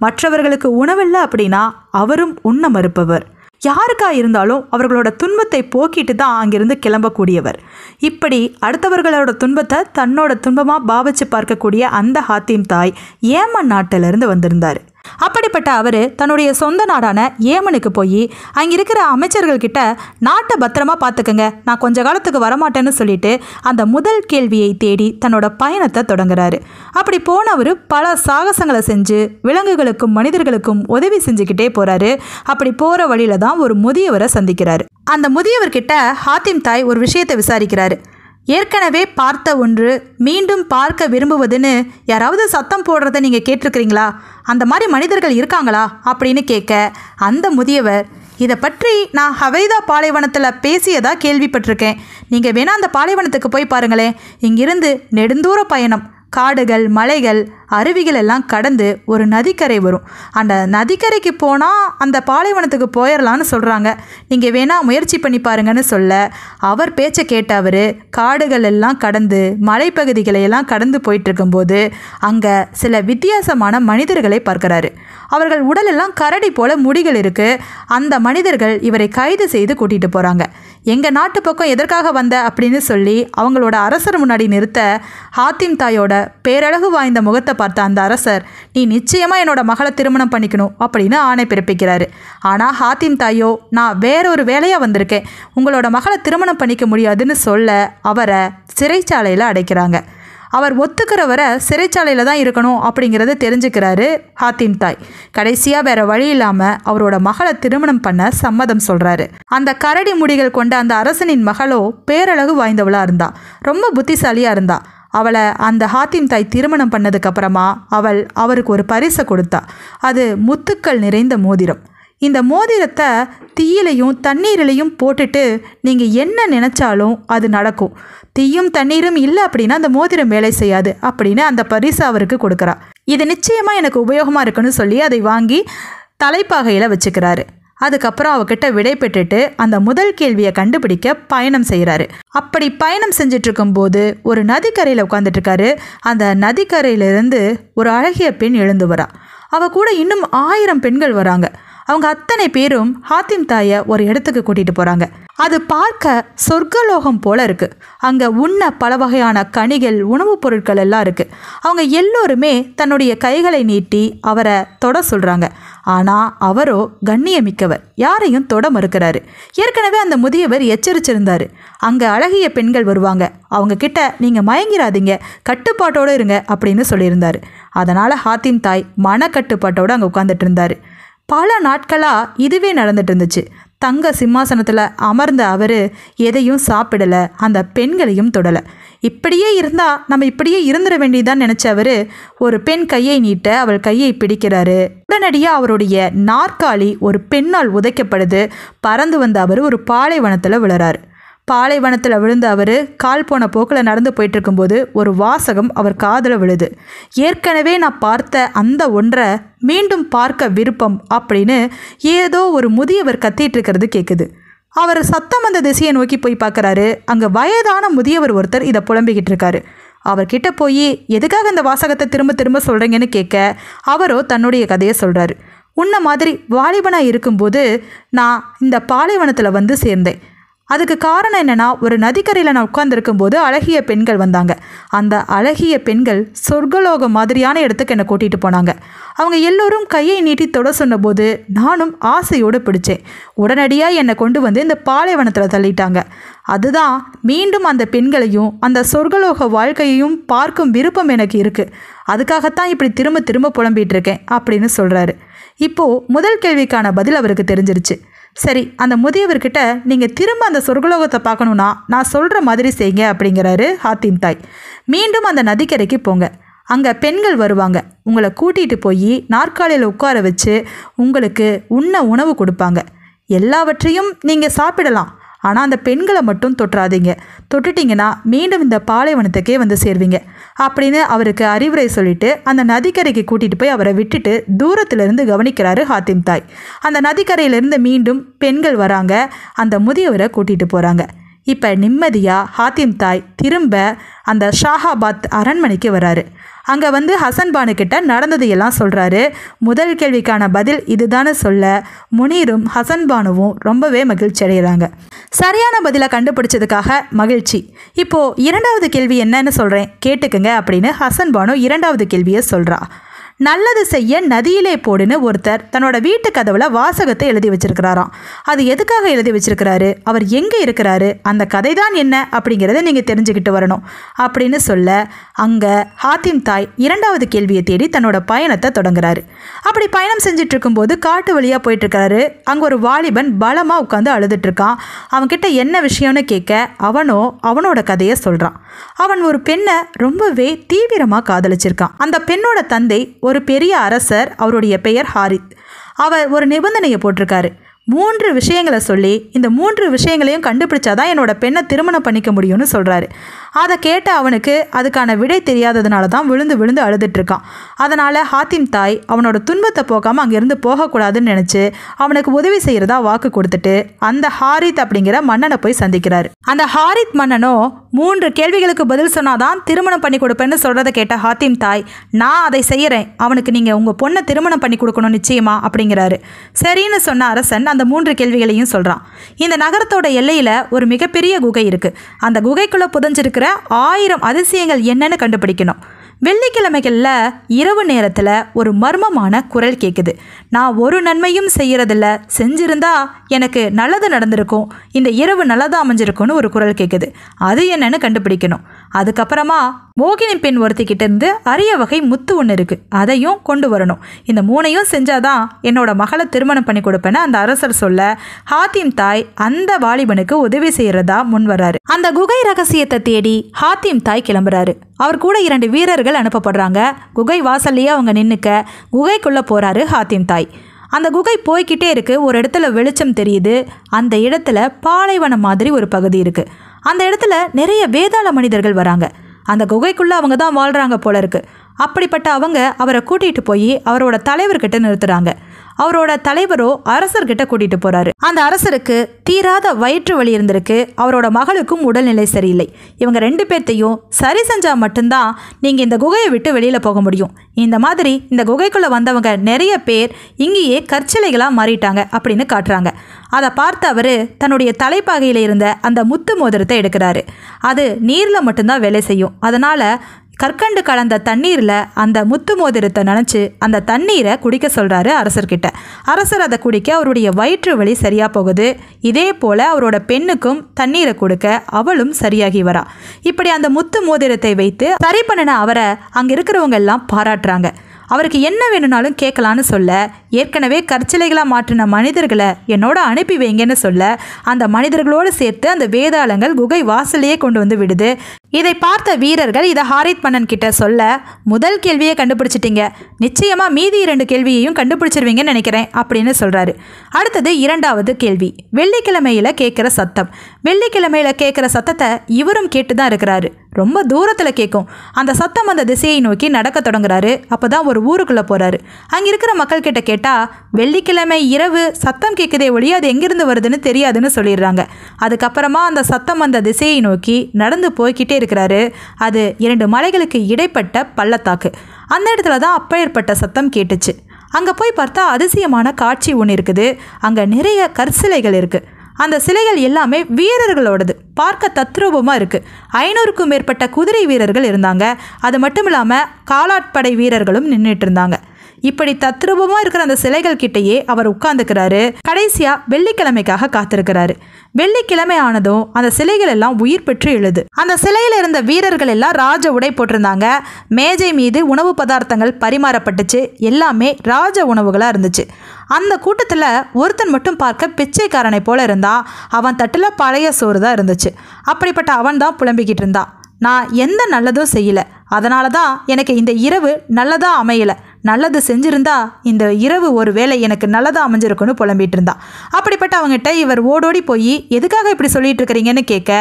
மற்றவர்களுக்கு உணவில்லை அப்படின்னா அவரும் உண்ண மறுப்பவர். யாருக்கா இருந்தாலும் அவர்களோட துன்பத்தை போக்கிட்டு தான் அங்கிருந்து கிளம்பக்கூடியவர். இப்படி அடுத்தவர்களோட துன்பத்தை தன்னோட துன்பமாக பாவிச்சு பார்க்கக்கூடிய அந்த ஹாத்திம் தாய் ஏமன் நாட்டிலிருந்து வந்திருந்தார். அப்படிப்பட்ட அவர் தன்னுடைய சொந்த நாடான ஏமனுக்கு போய் அங்கே இருக்கிற அமைச்சர்கள்கிட்ட நாட்டை பத்திரமா பார்த்துக்கங்க, நான் கொஞ்ச காலத்துக்கு வரமாட்டேன்னு சொல்லிட்டு அந்த முதல் கேள்வியை தேடி தன்னோட பயணத்தை தொடங்குறாரு. அப்படி போனவர் பல சாகசங்களை செஞ்சு விலங்குகளுக்கும் மனிதர்களுக்கும் உதவி செஞ்சுக்கிட்டே போகிறாரு. அப்படி போகிற வழியில தான் ஒரு முதியவரை சந்திக்கிறாரு. அந்த முதியவர்கிட்ட ஹாத்திம் தாய் ஒரு விஷயத்தை விசாரிக்கிறாரு. ஏற்கனவே பார்த்த ஒன்று மீண்டும் பார்க்க விரும்புவதுன்னு யாராவது சத்தம் போடுறத நீங்கள் கேட்டிருக்கிறீங்களா? அந்த மாதிரி மனிதர்கள் இருக்காங்களா அப்படின்னு கேட்க அந்த முதியவர், இதை பற்றி நான் ஹவைதா பாலைவனத்தில் பேசியதாக கேள்விப்பட்டிருக்கேன், நீங்கள் வேணால் அந்த பாலைவனத்துக்கு போய் பாருங்களேன். இங்கிருந்து நெடுந்தூர பயணம், காடுகள், மலைகள், அருவிகள் எல்லாம் கடந்து ஒரு நதிக்கரை வரும். அந்த நதிக்கரைக்கு போனால் அந்த பாலைவனத்துக்கு போயிடலான்னு சொல்கிறாங்க, நீங்கள் வேணால் முயற்சி பண்ணி பாருங்கன்னு சொல்ல அவர் பேச்சை கேட்ட அவர் காடுகள் எல்லாம் கடந்து மலைப்பகுதிகளை எல்லாம் கடந்து போயிட்டுருக்கும்போது அங்கே சில வித்தியாசமான மனிதர்களை பார்க்குறாரு. அவர்கள் உடலெல்லாம் கரடி போல முடிகள் இருக்குது. அந்த மனிதர்கள் இவரை கைது செய்து கூட்டிகிட்டு போகிறாங்க. எங்கள் நாட்டு பக்கம் எதற்காக வந்த அப்படின்னு சொல்லி அவங்களோட அரசர் முன்னாடி நிறுத்த ஹாத்திம் தாயோட பேரழகு வாய்ந்த முகத்தை பார்த்த அந்த அரசர், நீ நிச்சயமாக என்னோட மகளை திருமணம் பண்ணிக்கணும் அப்படின்னு ஆணை பிறப்பிக்கிறாரு. ஆனால் ஹாத்திம் தாயோ, நான் வேறொரு வேலையாக வந்திருக்கேன், உங்களோட மகளை திருமணம் பண்ணிக்க முடியாதுன்னு சொல்ல அவரை சிறைச்சாலையில் அடைக்கிறாங்க. அவர் ஒத்துக்கிற வரை சிறைச்சாலையில் தான் இருக்கணும் அப்படிங்கிறத தெரிஞ்சுக்கிறாரு ஹாத்திம் தாய். கடைசியாக வேற வழி இல்லாமல் அவரோட மகளை திருமணம் பண்ண சம்மதம் சொல்கிறாரு. அந்த கரடி முடிகள் கொண்ட அந்த அரசனின் மகளோ பேரழகு வாய்ந்தவளாக இருந்தா, ரொம்ப புத்திசாலியாக இருந்தா. அவளை அந்த ஹாத்திம் தாய் திருமணம் பண்ணதுக்கப்புறமா அவருக்கு ஒரு பரிசை கொடுத்தா. அது முத்துக்கள் நிறைந்த மோதிரம். இந்த மோதிரத்தை தீயிலையும் தண்ணீரிலையும் போட்டுட்டு நீங்கள் என்ன நினச்சாலும் அது நடக்கும். தீயும் தண்ணீரும் இல்லை அப்படின்னா அந்த மோதிரம் வேலை செய்யாது அப்படின்னு அந்த பரிசு அவருக்கு கொடுக்குறா. இது நிச்சயமாக எனக்கு உபயோகமாக இருக்குன்னு சொல்லி அதை வாங்கி தலைப்பாகையில் வச்சுக்கிறாரு. அதுக்கப்புறம் அவகிட்ட விடை பெற்றுட்டு அந்த முதல் கேள்வியை கண்டுபிடிக்க பயணம் செய்கிறாரு. அப்படி பயணம் செஞ்சிட்ருக்கும்போது ஒரு நதிக்கரையில் உட்காந்துட்ருக்காரு. அந்த நதிக்கரையிலிருந்து ஒரு அழகிய பெண் எழுந்து வரா. அவள் கூட இன்னும் 1000 பெண்கள் வராங்க. அவங்க அத்தனை பேரும் ஹாத்திம் தாயை ஒரு இடத்துக்கு கூட்டிகிட்டு போகிறாங்க. அது பார்க்க சொர்க்கலோகம் போல இருக்கு. அங்கே உண்ண பல வகையான கனிகள், உணவுப் பொருட்கள் எல்லாம் இருக்கு. அவங்க எல்லோருமே தன்னுடைய கைகளை நீட்டி அவரை தொட சொல்றாங்க. ஆனால் அவரோ கண்ணியமிக்கவர், யாரையும் தொட மறுக்கிறாரு. ஏற்கனவே அந்த முதியவர் எச்சரிச்சிருந்தாரு, அங்கே அழகிய பெண்கள் வருவாங்க, அவங்க கிட்ட நீங்கள் மயங்கிறாதீங்க, கட்டுப்பாட்டோடு இருங்க அப்படின்னு சொல்லியிருந்தாரு. அதனால் ஹாத்திம் தாய் மனக்கட்டுப்பாட்டோடு அங்கே உட்காந்துட்டு இருந்தார். பல நாட்களாக இதுவே நடந்துட்டு இருந்துச்சு. தங்க சிம்மாசனத்தில் அமர்ந்த அவர் எதையும் சாப்பிடலை, அந்த பெண்களையும் தொடலை. இப்படியே இருந்தால் நம்ம இப்படியே இருந்துட வேண்டியதான் நினச்ச அவர் ஒரு பெண் கையை நீட்ட அவள் கையை பிடிக்கிறாரு. உடனடியாக அவருடைய நாற்காலி ஒரு பெண்ணால் உதைக்கப்படுது. பறந்து வந்த அவர் ஒரு பாலைவனத்தில் விழுறாரு. பாலைவனத்தில் விழுந்த அவர் கால் போன போக்கில் நடந்து போயிட்டு இருக்கும்போது ஒரு வாசகம் அவர் காதில் விழுது. ஏற்கனவே நான் பார்த்த அந்த ஒன்றை மீண்டும் பார்க்க விருப்பம் அப்படின்னு ஏதோ ஒரு முதியவர் கத்திட்டு இருக்கிறது கேட்குது. அவர் சத்தம் அந்த திசையை நோக்கி போய் பார்க்குறாரு. அங்கே வயதான முதியவர் ஒருத்தர் இதை புலம்பிக்கிட்டு இருக்காரு. அவர்கிட்ட போய் எதுக்காக இந்த வாசகத்தை திரும்ப திரும்ப சொல்கிறீங்கன்னு கேட்க அவரோ தன்னுடைய கதையை சொல்கிறாரு. உன்ன மாதிரி வாலிபனாக இருக்கும்போது நான் இந்த பாலைவனத்தில் வந்து சேர்ந்தேன். அதுக்கு காரணம் என்னென்னா, ஒரு நதிக்கரையில் நான் உட்கார்ந்துருக்கும்போது அழகிய பெண்கள் வந்தாங்க. அந்த அழகிய பெண்கள் சொர்க்கலோக மாதிரியான இடத்துக்கு என்னை கூட்டிகிட்டு போனாங்க. அவங்க எல்லோரும் கையை நீட்டி தொட சொன்னபோது நானும் ஆசையோடு பிடிச்சேன். உடனடியாக என்னை கொண்டு வந்து இந்த பாலைவனத்தில் தள்ளிட்டாங்க. அதுதான் மீண்டும் அந்த பெண்களையும் அந்த சொர்க்கலோக வாழ்க்கையையும் பார்க்கும் விருப்பம் எனக்கு இருக்குது. அதுக்காகத்தான் இப்படி திரும்ப திரும்ப புலம்பிகிட்டு இருக்கேன் அப்படின்னு சொல்கிறாரு. இப்போது முதல் கேள்விக்கான பதில் அவருக்கு தெரிஞ்சிருச்சு. சரி, அந்த முதியவர்கிட்ட நீங்கள் திரும்ப அந்த சொர்க்கலோகத்தை பார்க்கணுன்னா நான் சொல்கிற மாதிரி செய்யுங்க அப்படிங்கிறாரு ஹாத்திம் தாய். மீண்டும் அந்த நதிக்கரைக்கு போங்க, அங்கே பெண்கள் வருவாங்க, உங்களை கூட்டிகிட்டு போய் நாற்காலியில் உட்கார வச்சு உங்களுக்கு உணவு கொடுப்பாங்க. எல்லாவற்றையும் நீங்கள் சாப்பிடலாம், ஆனால் அந்த பெண்களை மட்டும் தொட்டுறாதீங்க. தொட்டுட்டிங்கன்னா மீண்டும் இந்த பாலைவனத்துக்கே வந்து சேர்வீங்க அப்படின்னு அவருக்கு அறிவுரை சொல்லிட்டு அந்த நதிக்கரைக்கு கூட்டிகிட்டு போய் அவரை விட்டுட்டு தூரத்திலிருந்து கவனிக்கிறாரு ஹாத்திம் தாய். அந்த நதிக்கரையிலிருந்து மீண்டும் பெண்கள் வராங்க, அந்த முதியவரை கூட்டிகிட்டு போகிறாங்க. இப்போ நிம்மதியாக ஹாத்திம் தாய் திரும்ப அந்த ஷாஹாபாத் அரண்மனைக்கு வராரு. அங்கே வந்து ஹசன் பானுக்கிட்ட நடந்ததையெல்லாம் சொல்கிறாரு. முதல் கேள்விக்கான பதில் இதுதானே சொல்ல முனீரும் ஹசன் பானுவும் ரொம்பவே மகிழ்ச்சி அடைகிறாங்க. சரியான பதிலை கண்டுபிடிச்சதுக்காக மகிழ்ச்சி. இப்போது இரண்டாவது கேள்வி என்னன்னு சொல்கிறேன் கேட்டுக்குங்க அப்படின்னு ஹசன் பானு இரண்டாவது கேள்வியை சொல்கிறா. நல்லது செய்ய நதியிலே போடுன்னு ஒருத்தர் தன்னோட வீட்டு கதவுல வாசகத்தை எழுதி வச்சிருக்கிறாராம். அது எதுக்காக எழுதி வச்சிருக்கிறாரு, அவர் எங்கே இருக்கிறாரு, அந்த கதை தான் என்ன அப்படிங்கிறத நீங்கள் தெரிஞ்சுக்கிட்டு வரணும் அப்படின்னு சொல்ல அங்கே ஹாத்திம் தாய் இரண்டாவது கேள்வியை தேடி தன்னோட பயணத்தை தொடங்குறாரு. அப்படி பயணம் செஞ்சுட்டு இருக்கும்போது காட்டு வழியாக போயிட்டுருக்காரு. அங்கே ஒரு வாலிபன் பலமாக உட்காந்து அழுதுட்டுருக்கான். அவன்கிட்ட என்ன விஷயம்னு கேட்க அவனோட கதையை சொல்கிறான். அவன் ஒரு பெண்ணை ரொம்பவே தீவிரமாக காதலிச்சிருக்கான். அந்த பெண்ணோட தந்தை ஒரு பெரிய அரசர், அவருடைய பெயர் ஹாரித். அவர் ஒரு நிபந்தனையை போட்டிருக்காரு. 3 விஷயங்களை சொல்லி இந்த 3 விஷயங்களையும் கண்டுபிடிச்சாதான் என்னோட பெண்ணை திருமணம் பண்ணிக்க முடியும்னு சொல்கிறாரு. அதை கேட்ட அவனுக்கு அதுக்கான விடை தெரியாததுனால தான் விழுந்து விழுந்து அழுதுட்டுருக்கான். அதனால் ஹாத்திம் தாய் அவனோட துன்பத்தை போக்காமல் அங்கேருந்து போகக்கூடாதுன்னு நினச்சி அவனுக்கு உதவி செய்கிறதா வாக்கு கொடுத்துட்டு அந்த ஹாரித் அப்படிங்கிற மன்னனை போய் சந்திக்கிறாரு. அந்த ஹாரித் மன்னனோ 3 கேள்விகளுக்கு பதில் சொன்னாதான் திருமணம் பண்ணி கொடுப்பேன்னு சொல்கிறத கேட்ட ஹாத்திம் தாய், நான் அதை செய்கிறேன், அவனுக்கு நீங்கள் உங்கள் பொண்ணை திருமணம் பண்ணி கொடுக்கணும் நிச்சயமா அப்படிங்கிறாரு. சரின்னு சொன்ன அரசன் அந்த 3 கேள்விகளையும் சொல்கிறான். இந்த நகரத்தோட எல்லையில் ஒரு மிகப்பெரிய குகை இருக்குது. அந்த குகைக்குள்ளே புதஞ்சிருக்கிற 1000 அதிசயங்கள் என்னன்னு கண்டுபிடிக்கணும். வெள்ளிக்கிழமைகளில் இரவு நேரத்தில் ஒரு மர்மமான குரல் கேட்குது. நான் ஒரு நன்மையும் செய்கிறதில்ல, செஞ்சிருந்தா எனக்கு நல்லது நடந்திருக்கும், இந்த இரவு நல்லதாக அமைஞ்சிருக்கும்னு ஒரு குரல் கேட்குது. அது என்னன்னு கண்டுபிடிக்கணும். அதுக்கப்புறமா மோகினி பெண் ஒருத்திக்கிட்ட இருந்து அரிய வகை முத்து ஒன்று இருக்குது, அதையும் கொண்டு வரணும். இந்த 3ஐயும் செஞ்சாதான் என்னோட மகளை திருமணம் பண்ணி கொடுப்பேன்னு அந்த அரசர் சொல்ல ஹாத்திம் தாய் அந்த வாலிபனுக்கு உதவி செய்கிறதா முன் வர்றாரு. அந்த குகை ரகசியத்தை தேடி ஹாத்திம் தாய் கிளம்புறாரு. அவர் கூட 2 வீரர்கள் அனுப்பப்படுறாங்க. குகை வாசல்லையே அவங்க நின்றுக்க குகைக்குள்ளே போகிறாரு ஹாத்திம் தாய். அந்த குகை போய்கிட்டே இருக்கு. ஒரு இடத்துல வெளிச்சம் தெரியுது. அந்த இடத்துல பாலைவனம் மாதிரி ஒரு பகுதி இருக்குது. அந்த இடத்துல நிறைய வேதாள மனிதர்கள் வராங்க. அந்த குகைக்குள்ளே அவங்க தான் வாழ்கிறாங்க போல இருக்குது. அப்படிப்பட்ட அவங்க அவரை கூட்டிகிட்டு போய் அவரோட தலைவர்கிட்ட நிறுத்துகிறாங்க. அவரோட தலைவரோ அரசர்கிட்ட கூட்டிகிட்டு போகிறாரு. அந்த அரசருக்கு தீராத வயிற்று வலி இருந்திருக்கு. அவரோட மகளுக்கும் உடல்நிலை சரியில்லை. இவங்க 2 பேர்த்தையும் சரி செஞ்சால் மட்டும்தான் நீங்கள் இந்த குகையை விட்டு வெளியில் போக முடியும். இந்த மாதிரி இந்த குகைக்குள்ளே வந்தவங்க நிறைய பேர் இங்கேயே கற்சிலைகளாக மாறிட்டாங்க அப்படின்னு காட்டுறாங்க. அதை பார்த்து அவர் தன்னுடைய தலைப்பாகையில் இருந்த அந்த முத்து மோதிரத்தை எடுக்கிறாரு. அது நீரில் மட்டும்தான் வேலை செய்யும். அதனால் கற்கண்டு கலந்த தண்ணீரில் அந்த முத்து மோதிரத்தை நினச்சி அந்த தண்ணீரை குடிக்க சொல்கிறாரு அரசர்கிட்ட. அரசர் அதை குடிக்க அவருடைய வயிற்று வலி சரியாக போகுது. இதே போல் அவரோட பெண்ணுக்கும் தண்ணீரை கொடுக்க அவளும் சரியாகி வரா. இப்படி அந்த முத்து மோதிரத்தை வைத்து சரி பண்ணின அவரை அங்கே இருக்கிறவங்க எல்லாம் பாராட்டுறாங்க. அவருக்கு என்ன வேணும்னாலும் கேட்கலான்னு சொல்ல, ஏற்கனவே கற்சிலைகளாக மாற்றின மனிதர்களை என்னோட அனுப்பி வைங்கன்னு சொல்ல, அந்த மனிதர்களோடு சேர்த்து அந்த வேதாளங்கள் குகை வாசலையே கொண்டு வந்து விடுது. இதை பார்த்த வீரர்கள் இதை ஹாரித் மன்னன் கிட்ட சொல்ல, முதல் கேள்வியை கண்டுபிடிச்சிட்டிங்க, நிச்சயமாக மீதி 2 கேள்வியையும் கண்டுபிடிச்சிருவீங்கன்னு நினைக்கிறேன் அப்படின்னு சொல்கிறாரு. அடுத்தது 2வது கேள்வி. வெள்ளிக்கிழமையில் கேட்குற சத்தம். வெள்ளிக்கிழமையில் கேட்குற சத்தத்தை இவரும் கேட்டு தான் இருக்கிறாரு. ரொம்ப தூரத்தில் கேட்கும். அந்த சத்தம் அந்த திசையை நோக்கி நடக்க தொடங்குறாரு. அப்போ தான் ஒரு ஊருக்குள்ளே போகிறாரு. அங்கே இருக்கிற மக்கள்கிட்ட கேட்டால், வெள்ளிக்கிழமை இரவு சத்தம் கேட்குதே ஒழிய அது எங்கேருந்து வருதுன்னு தெரியாதுன்னு சொல்லிடுறாங்க. அதுக்கப்புறமா அந்த சத்தம் அந்த திசையை நோக்கி நடந்து போய்கிட்டே இருக்கிறாரு. அது 2 மலைகளுக்கு இடைப்பட்ட பள்ளத்தாக்கு. அந்த இடத்துல தான் அப்பேற்பட்ட சத்தம் கேட்டுச்சு. அங்கே போய் பார்த்தா அதிசயமான காட்சி ஒன்று இருக்குது. அங்கே நிறைய கற்சிலைகள் இருக்குது. அந்த சிலைகள் எல்லாமே வீரர்களோடது. பார்க்க தத்ரூபமாக இருக்குது. 500க்கும் மேற்பட்ட குதிரை வீரர்கள் இருந்தாங்க. அது மட்டும் இல்லாமல் காலாட்படை வீரர்களும் நின்றுட்டு இருந்தாங்க. இப்படி தத்ரூபமாக இருக்கிற அந்த சிலைகள் கிட்டேயே அவர் உட்கார்ந்துக்கிறாரு. கடைசியாக வெள்ளிக்கிழமைக்காக காத்திருக்கிறாரு. வெள்ளிக்கிழமை ஆனதும் அந்த சிலைகள் எல்லாம் உயிர் பெற்று எழுது. அந்த சிலையில் இருந்த வீரர்கள் எல்லாம் ராஜ உடை போட்டிருந்தாங்க. மேஜை மீது உணவு பதார்த்தங்கள் பரிமாறப்பட்டுச்சு. எல்லாமே ராஜ உணவுகளாக இருந்துச்சு. அந்த கூட்டத்தில் ஒருத்தன் மட்டும் பார்க்க பிச்சைக்காரனை போல இருந்தான். அவன் தட்டில் பழைய சோறு தான் இருந்துச்சு. அப்படிப்பட்ட அவன் தான் புலம்பிக்கிட்டு இருந்தான். நான் எந்த நல்லதும் செய்யலை, அதனால தான் எனக்கு இந்த இரவு நல்லதாக அமையலை. நல்லது செஞ்சுருந்தா இந்த இரவு ஒரு வேளை எனக்கு நல்லதாக அமைஞ்சிருக்குன்னு புலம்பிகிட்டு இருந்தான். அப்படிப்பட்ட அவங்ககிட்ட இவர் ஓடோடி போய் எதுக்காக இப்படி சொல்லிட்டு இருக்கிறீங்கன்னு கேட்க,